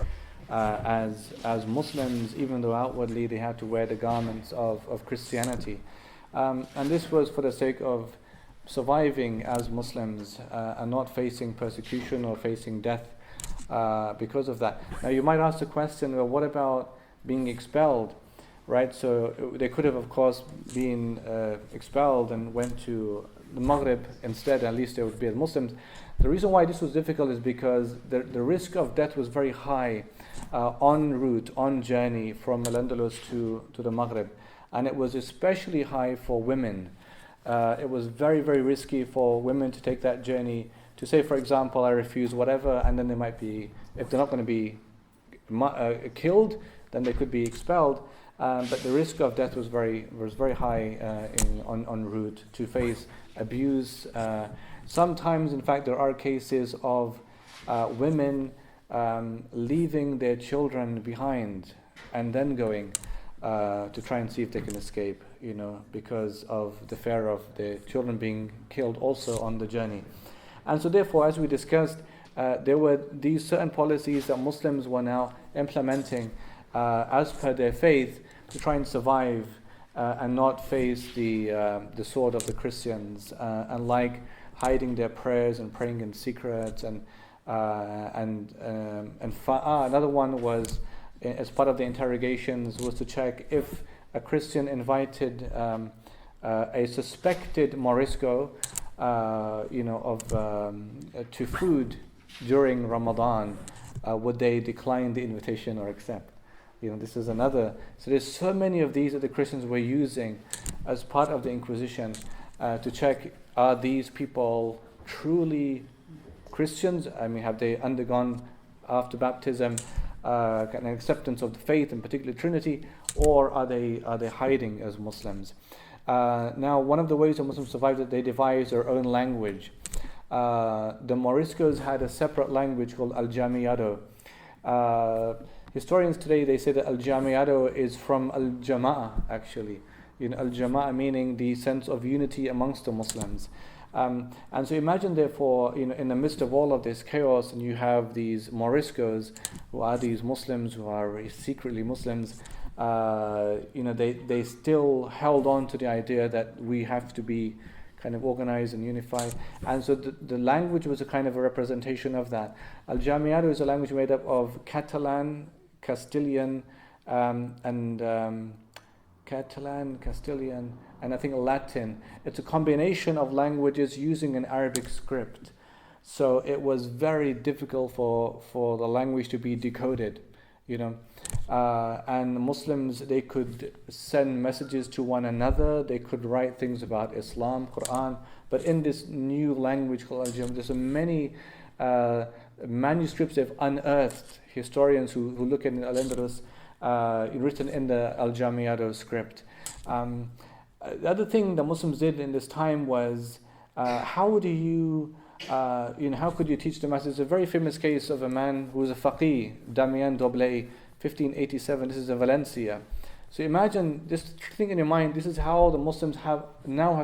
as Muslims, even though outwardly they had to wear the garments of Christianity. And this was for the sake of surviving as Muslims and not facing persecution or facing death because of that. Now you might ask the question, well, what about being expelled? Right, so they could have, of course, been expelled and went to the Maghrib instead. At least they would be as Muslims. The reason why this was difficult is because the risk of death was very high en route, on journey from Andalus to the Maghrib, and it was especially high for women. It was very, very risky for women to take that journey. To say, for example, I refuse whatever, and then they might be, if they're not going to be killed, then they could be expelled. But the risk of death was very high en route to face abuse. Sometimes, in fact, there are cases of women leaving their children behind and then going to try and see if they can escape, because of the fear of their children being killed also on the journey. And so therefore, as we discussed, there were these certain policies that Muslims were now implementing as per their faith to try and survive and not face the sword of the Christians, and like hiding their prayers and praying in secret, and another one was, as part of the interrogations, was to check if a Christian invited a suspected Morisco, to food during Ramadan, would they decline the invitation or accept? This is another. So there's so many of these that the Christians were using as part of the Inquisition to check, are these people truly Christians? I mean, have they undergone after baptism an acceptance of the faith, in particular Trinity, or are they hiding as Muslims? Now, one of the ways that Muslims survived is that they devised their own language. The Moriscos had a separate language called Al-Jamiyado. Historians today, they say that Al-Jamiyado is from Al-Jama'ah, actually. Al-Jama'ah meaning the sense of unity amongst the Muslims. And so imagine, therefore, in the midst of all of this chaos, and you have these Moriscos, who are these Muslims, who are secretly Muslims, they still held on to the idea that we have to be kind of organized and unified. And so the language was a kind of a representation of that. Al-Jamiyado is a language made up of Catalan, Castilian, Castilian, and I think Latin. It's a combination of languages using an Arabic script. So it was very difficult for the language to be decoded, and Muslims, they could send messages to one another, they could write things about Islam, Quran, but in this new language called Al-Jamiyado, there's so many manuscripts they've unearthed, historians who look at Al-Andalus, written in the Al-Jamiyado script. The other thing the Muslims did in this time was, how could you teach the masses? It's a very famous case of a man who was a faqih, Damien d'Oblay, 1587. This is in Valencia. So imagine, just think in your mind, this is how the Muslims have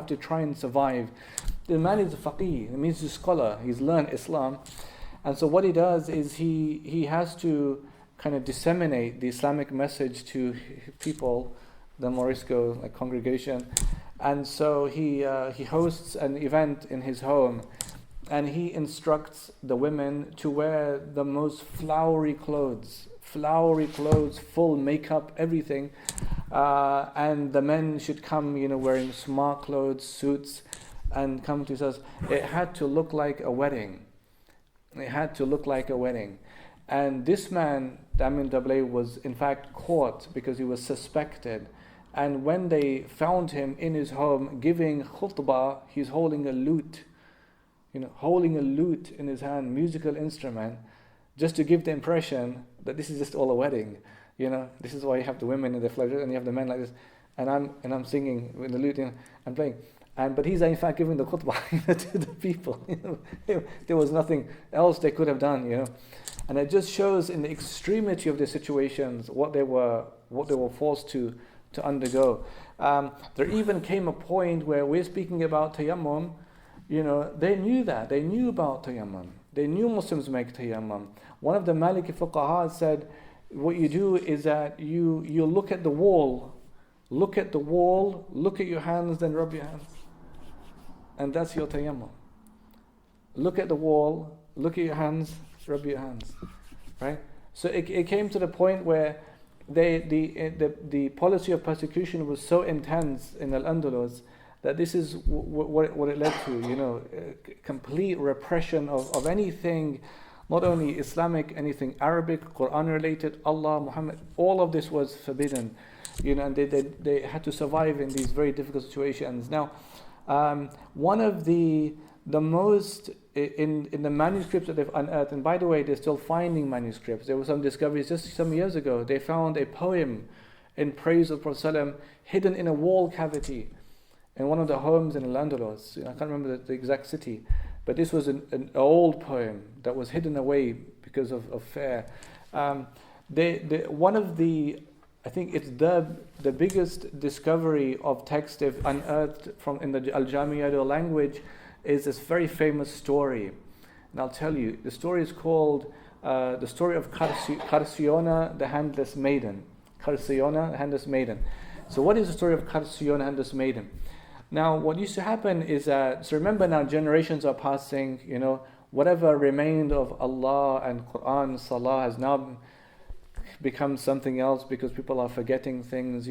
to try and survive. The man is a faqih, it means he's a scholar, he's learned Islam. And so what he does is he has to kind of disseminate the Islamic message to people, the Morisco congregation. And so he hosts an event in his home, and he instructs the women to wear the most flowery clothes, full makeup, everything. And the men should come, wearing smart clothes, suits, and come to us. It had to look like a wedding. And this man, Damien d'Oblay, was in fact caught because he was suspected. And when they found him in his home giving khutbah, he's holding a lute in his hand, musical instrument, just to give the impression that this is just all a wedding. This is why you have the women in the flag and you have the men like this, and I'm singing with the lute and playing. But he's in fact giving the khutbah to the people. There was nothing else they could have done. And it just shows in the extremity of the situations what they were forced to undergo. There even came a point where we're speaking about tayammum. They knew that. They knew about tayammum. They knew Muslims make tayammum. One of the Maliki fuqaha said, what you do is that you look at the wall, look at your hands, then rub your hands. And that's your tayammum. Look at the wall, look at your hands, rub your hands. Right? So it came to the point where the policy of persecution was so intense in Al-Andalus that this is what it led to, complete repression of anything, not only Islamic, anything Arabic, Quran related, Allah, Muhammad, all of this was forbidden, and they had to survive in these very difficult situations. Now, one of the most in the manuscripts that they've unearthed, and by the way, they're still finding manuscripts. There were some discoveries just some years ago. They found a poem in praise of Prophet ﷺ hidden in a wall cavity in one of the homes in Andalus. I can't remember the exact city, but this was an old poem that was hidden away because of fear. One of the, I think it's the biggest discovery of text they've unearthed from in the Al-Jamiyah language is this very famous story. And I'll tell you, the story is called the story of Carciona, the handless maiden. Carciona, the handless maiden. So what is the story of Carciona, the handless maiden? Now, what used to happen is so remember now, generations are passing, whatever remained of Allah and Quran, Salah has now become something else because people are forgetting things,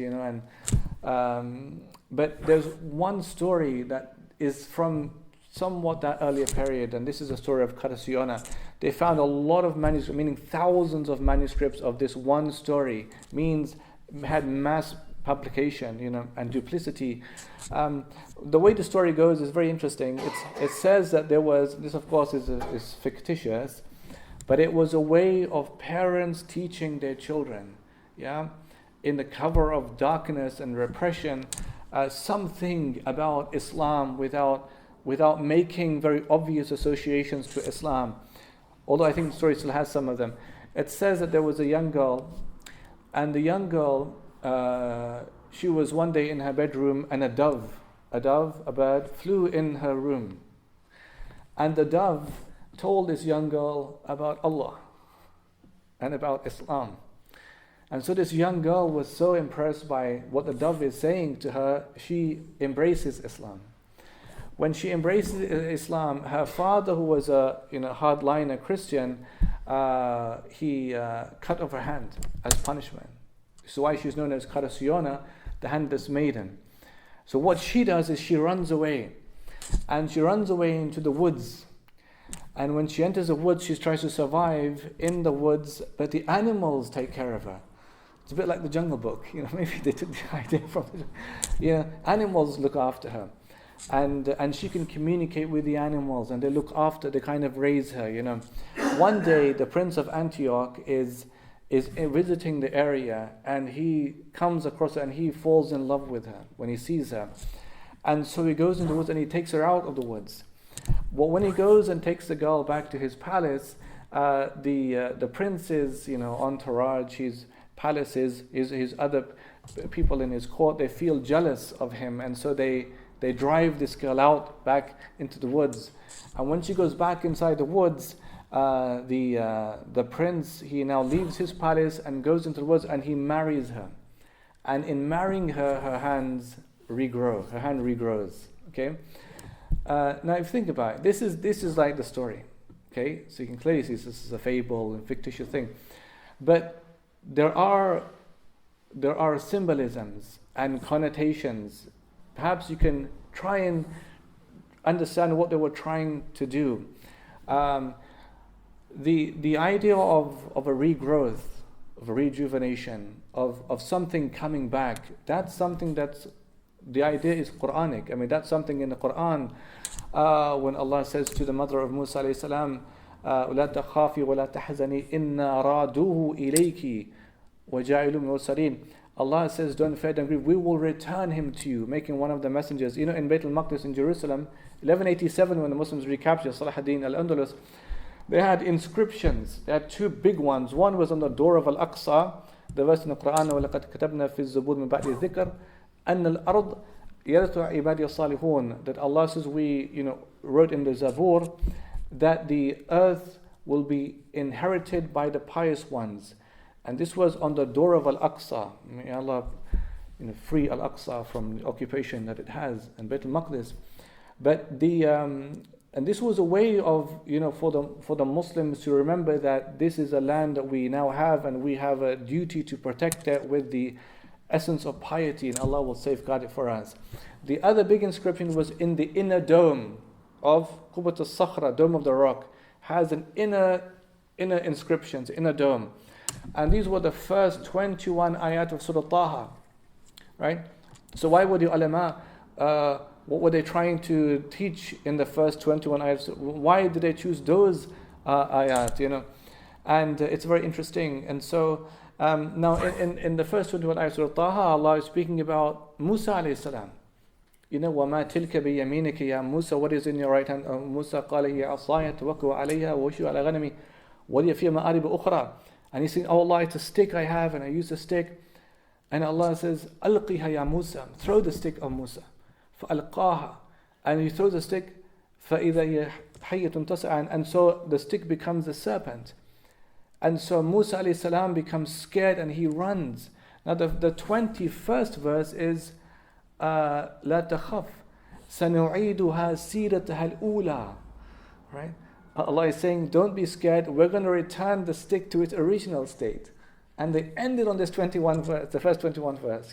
but there's one story that is from somewhat that earlier period, and this is the story of Carciona. They found a lot of manuscripts, meaning thousands of manuscripts of this one story, had mass publication, and duplicity. The way the story goes is very interesting. It says that there was, this of course is fictitious, but it was a way of parents teaching their children, in the cover of darkness and repression, something about Islam without making very obvious associations to Islam. Although I think the story still has some of them. It says that there was a young girl, and the young girl, she was one day in her bedroom, and a bird, flew in her room. And the dove told this young girl about Allah and about Islam. And so this young girl was so impressed by what the dove is saying to her, she embraces Islam. When she embraces Islam, her father, who was a hardliner Christian, he cut off her hand as punishment. So why she's known as Carciona, the handless maiden. So what she does is she runs away, and she runs away into the woods. And when she enters the woods, she tries to survive in the woods, but the animals take care of her. It's a bit like the Jungle Book, maybe they took the idea from animals look after her. And she can communicate with the animals, and they kind of raise her, One day, the Prince of Antioch is visiting the area, and he comes across her, and he falls in love with her when he sees her. And so he goes into the woods, and he takes her out of the woods. Well, when he goes and takes the girl back to his palace, the prince's entourage, his palaces, his other people in his court, they feel jealous of him, and so they drive this girl out back into the woods. And when she goes back inside the woods, the prince, he now leaves his palace and goes into the woods, and he marries her. And in marrying her, her hand regrows. Okay. Now, if you think about it, this is like the story. Okay, so you can clearly see this is a fable and fictitious thing, but there are symbolisms and connotations. Perhaps you can try and understand what they were trying to do. The idea of a regrowth, of a rejuvenation, of something coming back, that's something the idea is Quranic. I mean, that's something in the Quran. When Allah says to the mother of Musa alayhi salam, وَلَا تَخَافِي وَلَا تَحْزَنِي إِنَّا رَادُوهُ إِلَيْكِ وَجَعِلُوا مِنَ الْمُرْسَلِينَ. Allah says, don't fear and grieve, we will return him to you, making one of the messengers. In Bayt al-Maqdis in Jerusalem, 1187, when the Muslims recaptured Salah ad-Din al-Andalus, they had inscriptions. They had two big ones. One was on the door of Al-Aqsa, the verse in the Quran, وَلَقَدْ كَتَبْنَا فِي الزُّبُورِ مِنْ بَعْدِ الذِّكْرِ أَنَّ الْأَرْضِ يَرِثُهَا عِبَادِيَ الصَّالِحُونَ. That Allah says, we wrote in the Zabur that the earth will be inherited by the pious ones. And this was on the door of Al-Aqsa. May Allah free Al-Aqsa from the occupation that it has, and Bayt al-Maqdis. But and this was a way of for the Muslims to remember that this is a land that we now have, and we have a duty to protect it with the essence of piety, and Allah will safeguard it for us. The other big inscription was in the inner dome of Qubat al-Sakhra, Dome of the Rock, has an inner inscriptions, inner dome. And these were the first 21 ayat of Surah Taha, right? So why would the ulama What were they trying to teach in the first 21 ayats? Why did they choose those ayat? And it's very interesting. And so now in the first 21 ayats of Taha, Allah is speaking about Musa alayhi salam. وَمَا تِلْكَ بِيَمِينِكَ يَا Musa, what is in your right hand? Musa قال هي عصاي أتوكل عليها وأشهد على غنمي ولي فيها مآرب أخرى. And he's saying, oh Allah, it's a stick I have and I use the stick. And Allah says, ألقها يا Musa, throw the stick of Musa. فألقاها, and he throws the stick. فإذا هي حية تسعى, and so the stick becomes a serpent. And so Musa alayhi salam becomes scared and he runs. Now the 21st verse is لا تخف سنعيدها سيرتها الأولى. Right? Allah is saying, don't be scared, we're going to return the stick to its original state. And they ended on this 21 verse, the first 21 verse,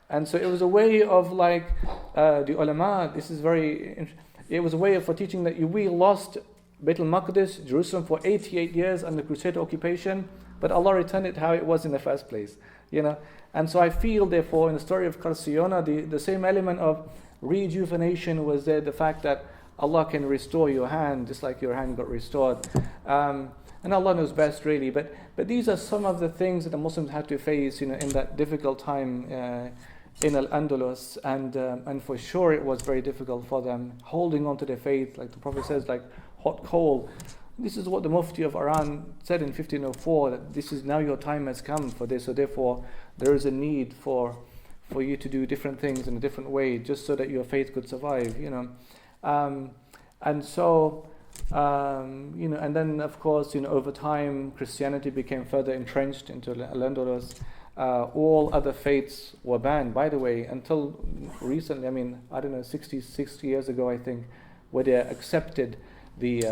And so it was a way of the ulama, this is it was a way for teaching that we lost Beit al-Maqdis, Jerusalem, for 88 years under Crusader occupation, but Allah returned it how it was in the first place, And so I feel, therefore, in the story of Qarsiona, the same element of rejuvenation was there, the fact that Allah can restore your hand, just like your hand got restored. And Allah knows best, really. But these are some of the things that the Muslims had to face, in that difficult time in Andalus, and for sure it was very difficult for them, holding on to their faith, like the Prophet says, like hot coal. This is what the Mufti of Iran said in 1504, that this is now your time has come for this, so therefore there is a need for you to do different things in a different way, just so that your faith could survive, And so, and then of course, over time, Christianity became further entrenched into Al-Andalus. All other faiths were banned, by the way, until recently, 60 years ago, I think, where they accepted the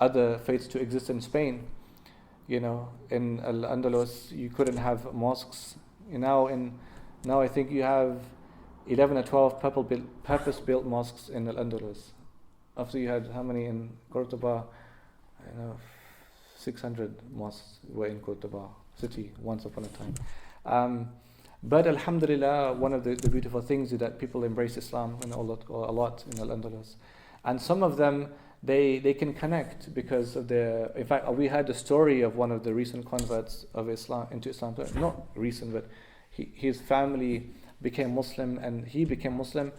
other faiths to exist in Spain. In Al-Andalus, you couldn't have mosques. Now I think you have 11 or 12 purpose-built mosques in Al-Andalus. After you had how many in Cordoba? 600 mosques were in Cordoba city once upon a time. But Alhamdulillah, one of the beautiful things is that people embrace Islam a lot in Al-Andalus. And some of them, they can connect because of in fact, we had the story of one of the recent converts of Islam into Islam. Not recent, but his family became Muslim and he became Muslim.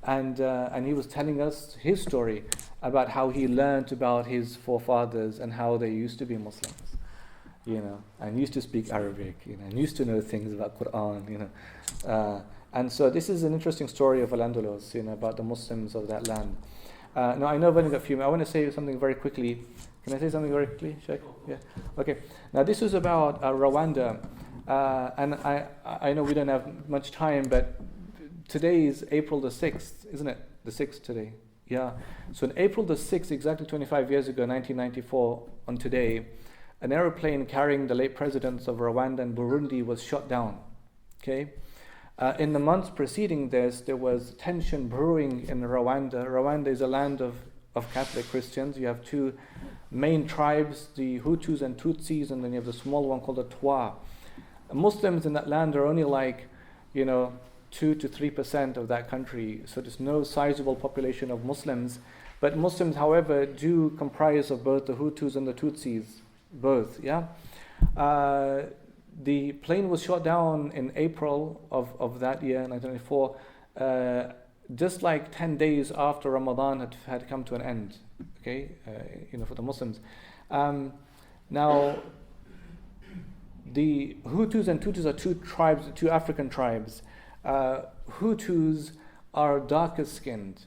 And he was telling us his story about how he learned about his forefathers and how they used to be Muslims, and used to speak Arabic, and used to know things about Quran, and so this is an interesting story of Al-Andalus, about the Muslims of that land. Now I know I've only got a few minutes. I want to say something very quickly. Can I say something very quickly, Shaykh? Yeah. Okay. Now this is about Rwanda, and I know we don't have much time, but today is April the 6th, isn't it? The 6th today. Yeah. So on April the 6th, exactly 25 years ago, 1994, on today, an aeroplane carrying the late presidents of Rwanda and Burundi was shot down. Okay. In the months preceding this, there was tension brewing in Rwanda. Rwanda is a land of Catholic Christians. You have two main tribes, the Hutus and Tutsis, and then you have the small one called the Twa. Muslims in that land are only 2 to 3% of that country, so there's no sizable population of Muslims. But Muslims, however, do comprise of both the Hutus and the Tutsis, both. Yeah. The plane was shot down in April of that year, 1994, just 10 days after Ramadan had come to an end. Okay, for the Muslims. Now, the Hutus and Tutsis are two African tribes. Hutus are darker skinned,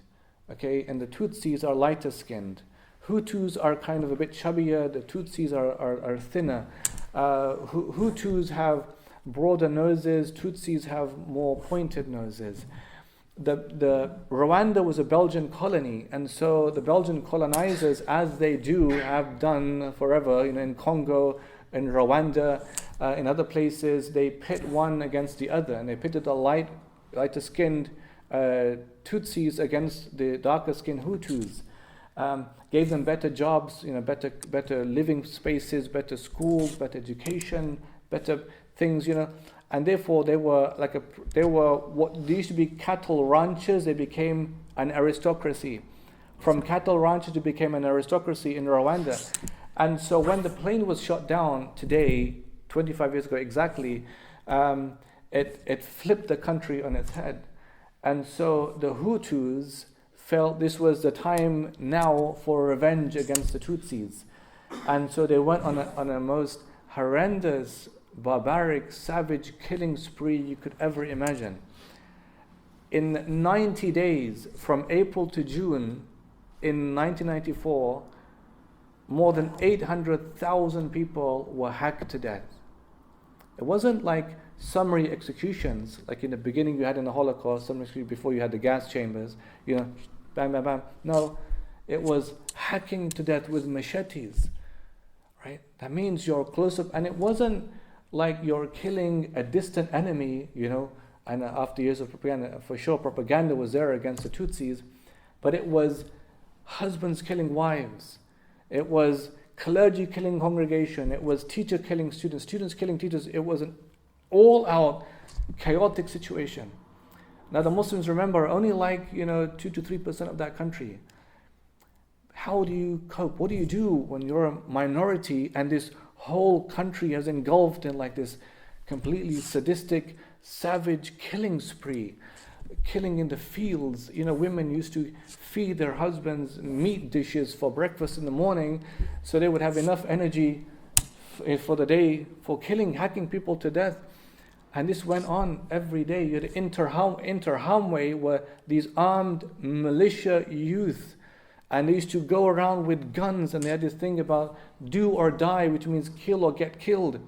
okay, and the Tutsis are lighter skinned. Hutus are kind of a bit chubbier, the Tutsis are thinner. Hutus have broader noses, Tutsis have more pointed noses. The Rwanda was a Belgian colony, and so the Belgian colonizers, as they have done forever, in Congo, in Rwanda, in other places, they pit one against the other, and they pitted the lighter skinned Tutsis against the darker skinned Hutus. Gave them better jobs, better living spaces, better schools, better education, better things, and therefore they were what they used to be cattle ranchers. They became an aristocracy. From cattle ranchers, it became an aristocracy in Rwanda. And so when the plane was shot down today, 25 years ago exactly, it flipped the country on its head. And so the Hutus felt this was the time now for revenge against the Tutsis. And so they went on a most horrendous, barbaric, savage killing spree you could ever imagine. In 90 days, from April to June, in 1994, more than 800,000 people were hacked to death. It wasn't like summary executions, like in the beginning you had in the Holocaust, before you had the gas chambers, bam, bam, bam. No, it was hacking to death with machetes, right? That means you're close up, and it wasn't like you're killing a distant enemy, and after years of propaganda, for sure propaganda was there against the Tutsis, but it was husbands killing wives. It was clergy killing congregation. It was teacher killing students, students killing teachers. It was an all-out chaotic situation. Now the Muslims, remember, are only 2 to 3% of that country. How do you cope? What do you do when you're a minority and this whole country is engulfed in this completely sadistic, savage killing spree? Killing in the fields. Women used to feed their husbands meat dishes for breakfast in the morning so they would have enough energy for the day for hacking people to death. And this went on every day. You had Interhamwe were these armed militia youth, and they used to go around with guns, and they had this thing about do or die, which means kill or get killed.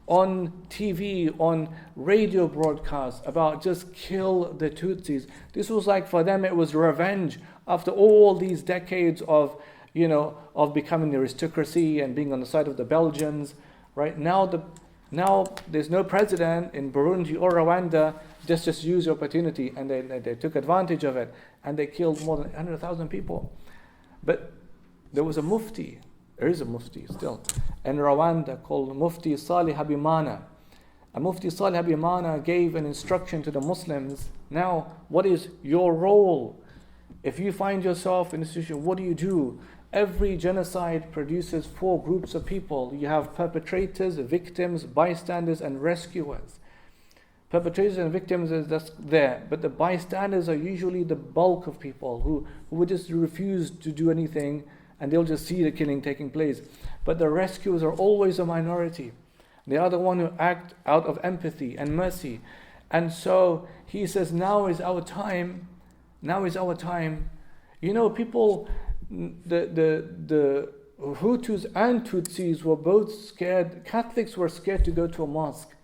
On TV, on radio broadcasts about just kill the Tutsis. This was for them, it was revenge after all these decades of becoming the aristocracy and being on the side of the Belgians. Right now there's no president in Burundi or Rwanda. Just use the opportunity, and they took advantage of it, and they killed more than 100,000 people. But there was a mufti. There is a mufti still in Rwanda called Mufti Salih Habimana. And Mufti Salih Habimana gave an instruction to the Muslims. Now, what is your role? If you find yourself in a situation, what do you do? Every genocide produces 4 groups of people. You have perpetrators, victims, bystanders, and rescuers. Perpetrators and victims is just there, but the bystanders are usually the bulk of people who would just refuse to do anything, and they'll just see the killing taking place. But the rescuers are always a minority. They are the one who act out of empathy and mercy. And so he says, now is our time. Now is our time. People, the Hutus and Tutsis were both scared. Catholics were scared to go to a mosque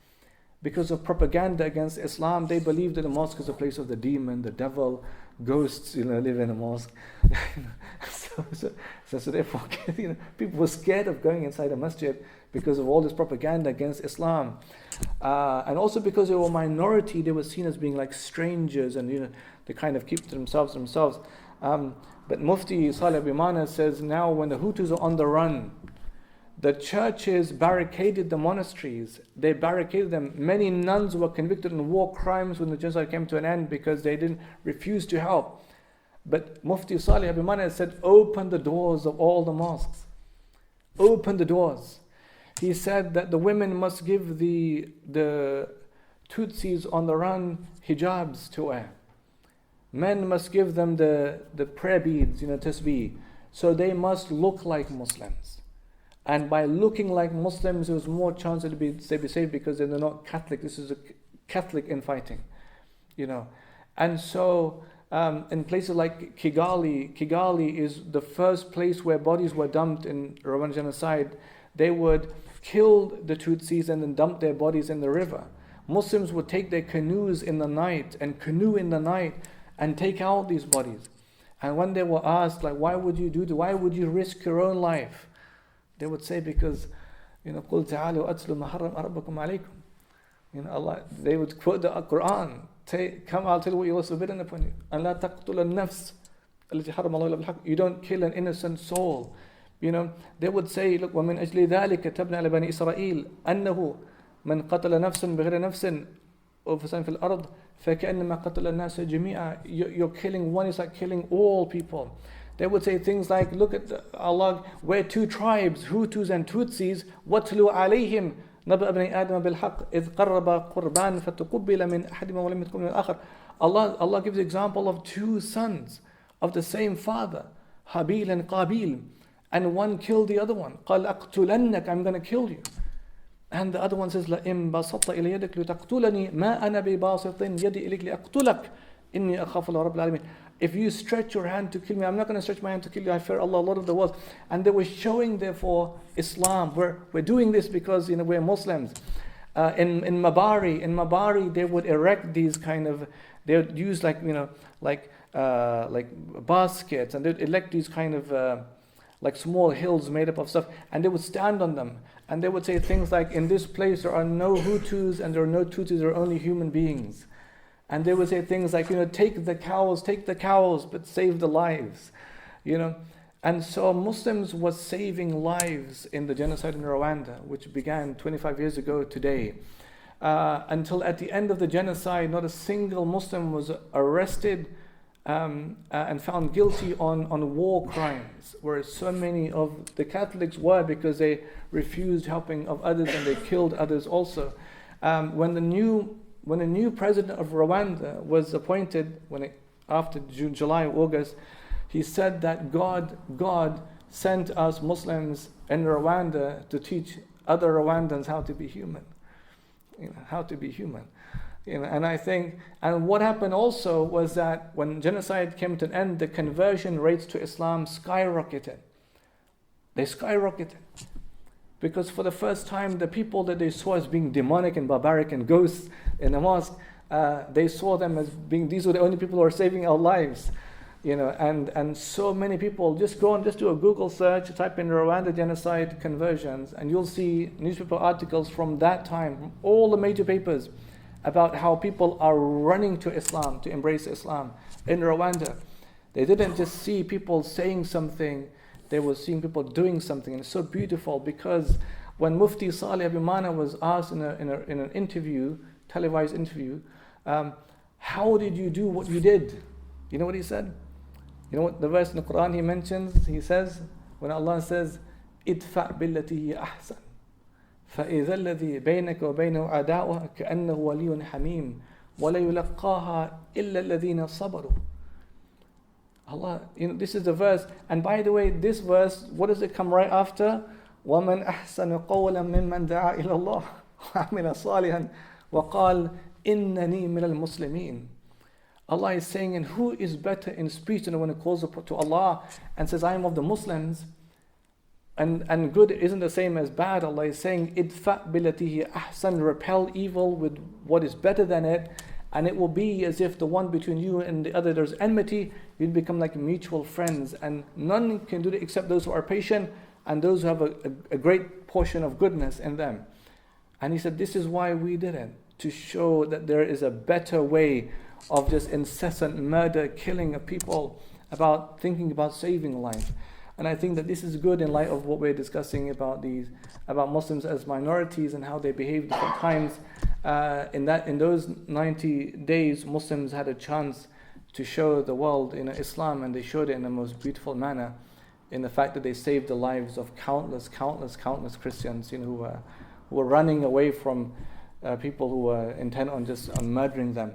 because of propaganda against Islam. They believed that a mosque is a place of the demon, the devil, ghosts, live in a mosque. So therefore, people were scared of going inside a masjid because of all this propaganda against Islam, and also because they were a minority. They were seen as being like strangers, and they kind of keep to themselves. But Mufti Salih Bimana says, now when the Hutus are on the run, the churches barricaded the monasteries. They barricaded them. Many nuns were convicted in war crimes when the genocide came to an end because they didn't refuse to help. But Mufti Salih Habimana said, open the doors of all the mosques. Open the doors. He said that the women must give the Tutsis on the run hijabs to wear. Men must give them the prayer beads, tasbih. So they must look like Muslims. And by looking like Muslims, there was more chance they'd be safe because they're not Catholic. This is a Catholic infighting, And so in places like Kigali is the first place where bodies were dumped in Rwanda genocide. They would kill the Tutsis and then dump their bodies in the river. Muslims would take their canoes in the night and canoe in the night and take out these bodies. And when they were asked, why would you do that? Why would you risk your own life? They would say, because, قُلْ تَعَالُوا أَتْلُوا مَا حَرَّمَ رَبُّكُمْ عَلَيْكُمْ. Allah, they would quote the Quran. Come, I'll tell you what you was forbidden upon you. أَنْ لَا تَقْتُلَ النَّفْسِ الَّتِي حَرَّمَ اللَّهُ إِلَّا بِالْحَقِّ. You don't kill an innocent soul. They would say, look, وَمِنْ أَجْلِ ذَلِكَ تَبْنَى عَلَى بَنِي إِسْرَائِيلَ أَنَّهُ من قتل نفسا بغير نفس أو فساد في الأرض فكأنما قتل الناس جميعا. You're killing one is like killing all people. They would say things like, look at Allah, we're two tribes, Hutus and Tutsis, وَاتْلُوا عَلَيْهِمْ نَبَأَ بْنِي آدَمَ بِالْحَقِّ إِذْ قَرَّبَ قُرْبَانًا فَتُقُبِّلَ مِنْ أَحَدِهِمَا وَلَمْ يَتَقَبَّلْ مِنَ الْآخَرِ. Allah gives example of two sons of the same father, Habil and Qabil, and one killed the other one. قَالَ أَقْتُلَنَّكَ, I'm going to kill you. And the other one says, لَإِن بَسَطْتَ إِلَيَّ يَدَكَ لِتَقْتُلَنِي مَا أَنَا بِبَاسِطٍ يَدِي إِلَيْكَ لِأَقْتُلَكَ إِنِّي أَخَافُ اللَّهَ رَبَّ الْعَالَمِينَ. If you stretch your hand to kill me, I'm not going to stretch my hand to kill you. I fear Allah, Lord of the world. And they were showing, therefore, Islam. We're doing this because we're Muslims. In Mabari, they would erect these kind of, they would use like baskets, and they'd erect these kind of like small hills made up of stuff, and they would stand on them, and they would say things like, in this place there are no Hutus and there are no Tutsis, there are only human beings. And they would say things like, take the cows, but save the lives. And so Muslims was saving lives in the genocide in Rwanda, which began 25 years ago today. Until at the end of the genocide, not a single Muslim was arrested and found guilty on war crimes, whereas so many of the Catholics were, because they refused helping of others and they killed others also. When the new president of Rwanda was appointed, after July, August, he said that God sent us Muslims in Rwanda to teach other Rwandans how to be human. How to be human. And I think, and what happened also was that when genocide came to an end, the conversion rates to Islam skyrocketed. They skyrocketed. Because for the first time, the people that they saw as being demonic and barbaric and ghosts in the mosque, they saw them as being, these were the only people who are saving our lives. And so many people, just do a Google search, type in Rwanda genocide conversions, and you'll see newspaper articles from that time, from all the major papers, about how people are running to Islam, to embrace Islam in Rwanda. They didn't just see people saying something, they were seeing people doing something. And it's so beautiful, because when Mufti Saleh Abimana was asked in an interview, televised interview, how did you do what you did? You know what he said? You know what the verse in the Quran he mentions? He says, when Allah says, idfa' billati hiya ahsan, فَإِذَا الَّذِي بَيْنَكَ وَبَيْنَهُ عَدَاوَةٌ كَأَنَّهُ وَلِيٌّ حَمِيمٌ وَلَا يُلَقَّاهَا إِلَّا الَّذِينَ صَبَرُوا. Allah, this is the verse. And by the way, this verse, what does it come right after? وَمَنْ أَحْسَنُ قَوْلًا مِمَّنْ دَعَا إِلَى اللَّهِ وَعَمِلَ صَالِحًا وَقَالَ إِنَّنِي مِنَ الْمُسْلِمِينَ. Allah is saying, and who is better in speech than the one who calls to Allah and says, I am of the Muslims? And good isn't the same as bad. Allah is saying, idfa' billati ahsan, repel evil with what is better than it, and it will be as if the one between you and the other, there's enmity, you'd become like mutual friends, and none can do it except those who are patient and those who have a great portion of goodness in them. And he said, this is why we did it, to show that there is a better way of just incessant murder, killing of people, about thinking about saving life. And I think that this is good in light of what we're discussing about Muslims as minorities and how they behave different times. In those 90 days, Muslims had a chance to show the world Islam, and they showed it in the most beautiful manner, in the fact that they saved the lives of countless Christians, who were running away from people who were intent on murdering them.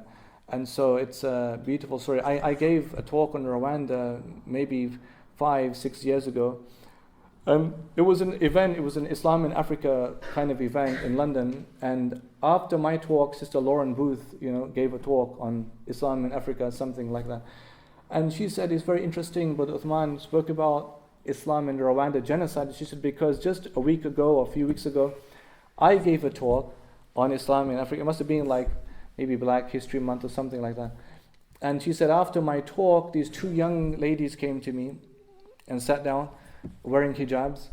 And so it's a beautiful story. I gave a talk on Rwanda maybe 5-6 years ago. It was an event, it was an Islam in Africa kind of event in London, and after my talk, Sister Lauren Booth, gave a talk on Islam in Africa, something like that. And she said, it's very interesting, but Uthman spoke about Islam in Rwanda genocide. She said, because just a week ago or a few weeks ago, I gave a talk on Islam in Africa. It must have been like maybe Black History Month or something like that. And she said, after my talk, these two young ladies came to me and sat down wearing hijabs,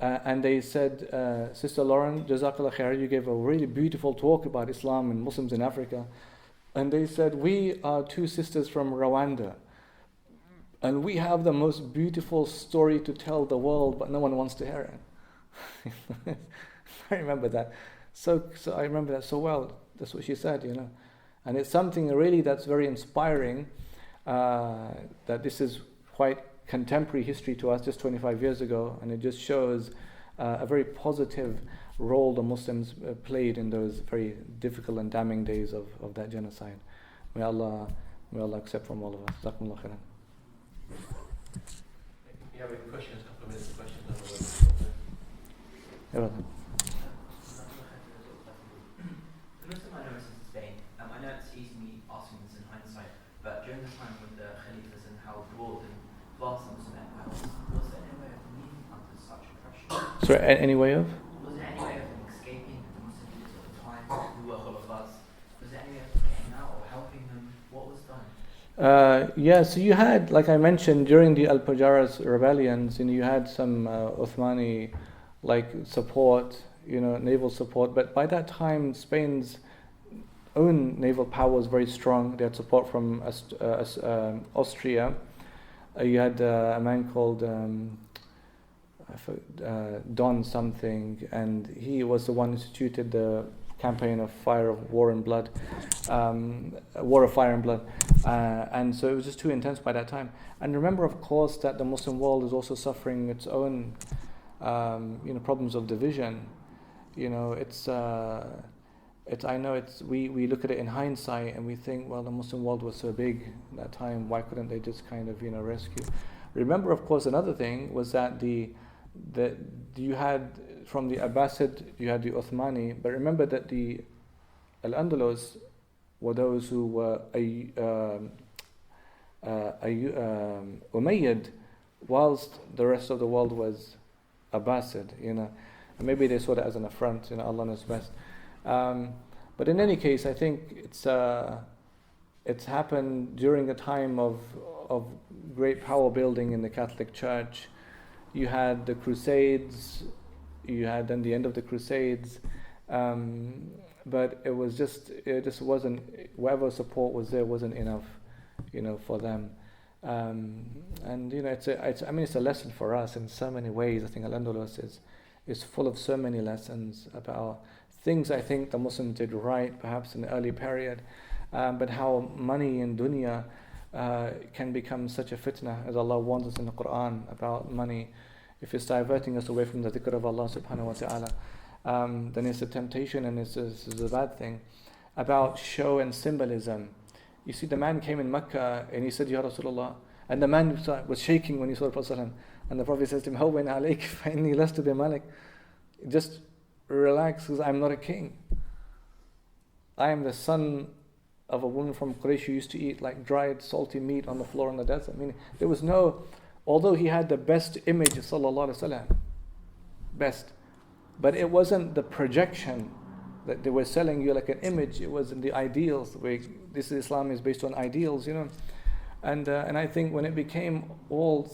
and they said, Sister Lauren, Jazakallah khair, you gave a really beautiful talk about Islam and Muslims in Africa. And they said, we are two sisters from Rwanda, and we have the most beautiful story to tell the world, but no one wants to hear it. I remember that. So I remember that so well. That's what she said, and it's something really that's very inspiring. That this is quite contemporary history to us, just 25 years ago, and it just shows a very positive role the Muslims played in those very difficult and damning days of that genocide. May Allah accept from all of us. Jazakumullah khairan. If you have any questions, a couple of minutes of questions. Yeah, brother. The Muslim minorities in Spain, I know it's easy me asking this in hindsight, but during the time with the Khalifas and how broad and vast the Muslim empire was there any way of leading under such oppression? Sorry, any way of? Was there any way of them escaping the Muslim leaders at the time who were Khulafas? Was there any way of getting out or helping them? What was done? So you had, like I mentioned, during the Al-Pajaras rebellions, you had some Uthmani support, naval support, but by that time Spain's own naval power was very strong. They had support from Austria. You had a man called Don something, and he was the one who instituted the campaign of War of Fire and Blood, and so it was just too intense by that time. And remember, of course, that the Muslim world is also suffering its own problems of division. We look at it in hindsight and we think, well, the Muslim world was so big at that time, why couldn't they just kind of rescue? Remember, of course, another thing was that you had from the Abbasid, you had the Uthmani, but remember that the Al-Andalus were those who were Umayyad, whilst the rest of the world was Abbasid, and maybe they saw that as an affront, Allah knows best. But in any case, I think it's happened during a time of great power building in the Catholic Church. You had the Crusades, you had then the end of the Crusades, but it just wasn't, whatever support was there wasn't enough, for them. It's a lesson for us in so many ways. I think Al-Andalus is full of so many lessons about things I think the Muslims did right, perhaps in the early period, but how money and dunya can become such a fitna, as Allah warns us in the Quran about money. If it's diverting us away from the dhikr of Allah subhanahu wa ta'ala, then it's a temptation and it's a bad thing. About show and symbolism. You see, the man came in Mecca and he said, Ya Rasulullah, and the man was shaking when he saw the Prophet, and the Prophet says to him, Hawwin alayk fa inni lastu bi malik. Just relax, because I'm not a king. I am the son of a woman from Quraysh who used to eat dried salty meat on the floor in the desert. There was although he had the best image, sallallahu alaihi wasallam, best, but it wasn't the projection that they were selling you like an image. It was in the ideals. This Islam is based on ideals, and I think when it became all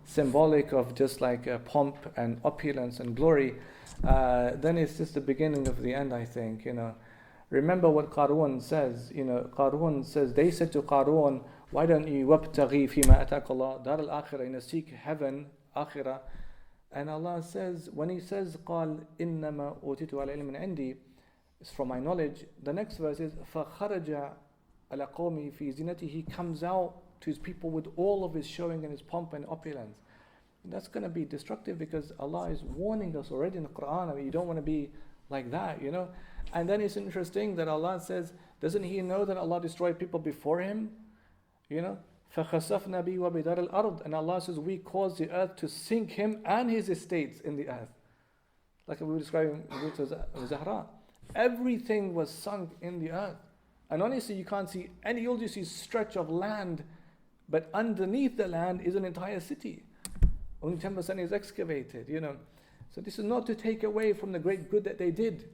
symbolic of just pomp and opulence and glory, then it's just the beginning of the end, I think. Remember what Qarun says. Qarun says, they said to Qarun, why don't you wabtaghi fima ataqallah dar al-akhirah, seek heaven, akhirah. And Allah says, when He says, قال إنما أوتيت على علم عندي, it's from my knowledge. The next verse is, فخرج على قومه في زينته. He comes out to his people with all of his showing and his pomp and opulence. That's going to be destructive, because Allah is warning us already in the Quran. You don't want to be like that, And then it's interesting that Allah says, doesn't He know that Allah destroyed people before Him? فَخَسَفْنَا بِي وَبِدَارِ الْأَرْضِ. And Allah says, we caused the earth to sink him and his estates in the earth. Like we were describing with Zahra. Everything was sunk in the earth. And honestly, you can't see any, you'll just see stretch of land, but underneath the land is an entire city. Only 10% is excavated, So this is not to take away from the great good that they did,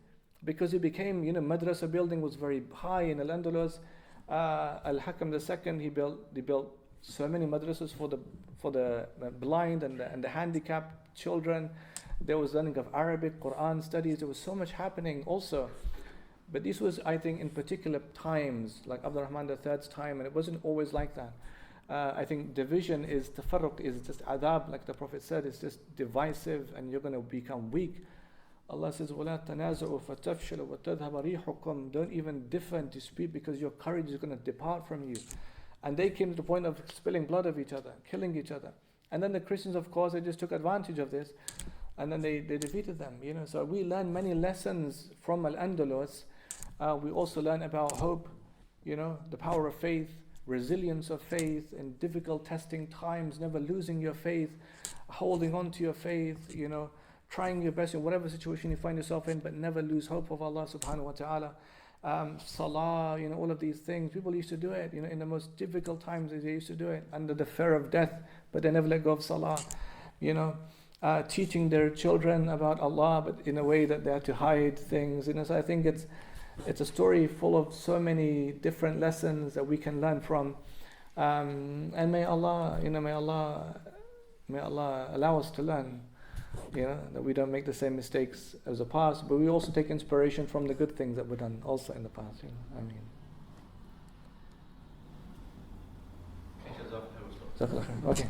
because it became, madrasa building was very high in Al-Andalus. Al-Hakam II, he built so many madrasas for the blind and the handicapped children. There was learning of Arabic, Quran studies. There was so much happening also. But this was, I think, in particular times, like Abdul Rahman III's time, and it wasn't always like that. I think division is, tafarruq is just adab, like the Prophet said, it's just divisive and you're going to become weak. Allah says, وَلَا تَنَازَعُوا فَتَفْشَلُوا وَتَذْهَبَ رِيحُكُمْ. Don't even differ and dispute, because your courage is going to depart from you. And they came to the point of spilling blood of each other, killing each other. And then the Christians, of course, they just took advantage of this, and then they defeated them. So we learn many lessons from Al-Andalus. We also learn about hope, the power of faith, resilience of faith in difficult testing times, never losing your faith, holding on to your faith, trying your best in whatever situation you find yourself in, but never lose hope of Allah subhanahu wa ta'ala. Salah, all of these things, people used to do it, in the most difficult times they used to do it under the fear of death, but they never let go of Salah. Teaching their children about Allah, but in a way that they had to hide things. So I think it's a story full of so many different lessons that we can learn from. And may Allah allow us to learn, that we don't make the same mistakes as the past, but we also take inspiration from the good things that were done also in the past. I mean. Okay. Okay.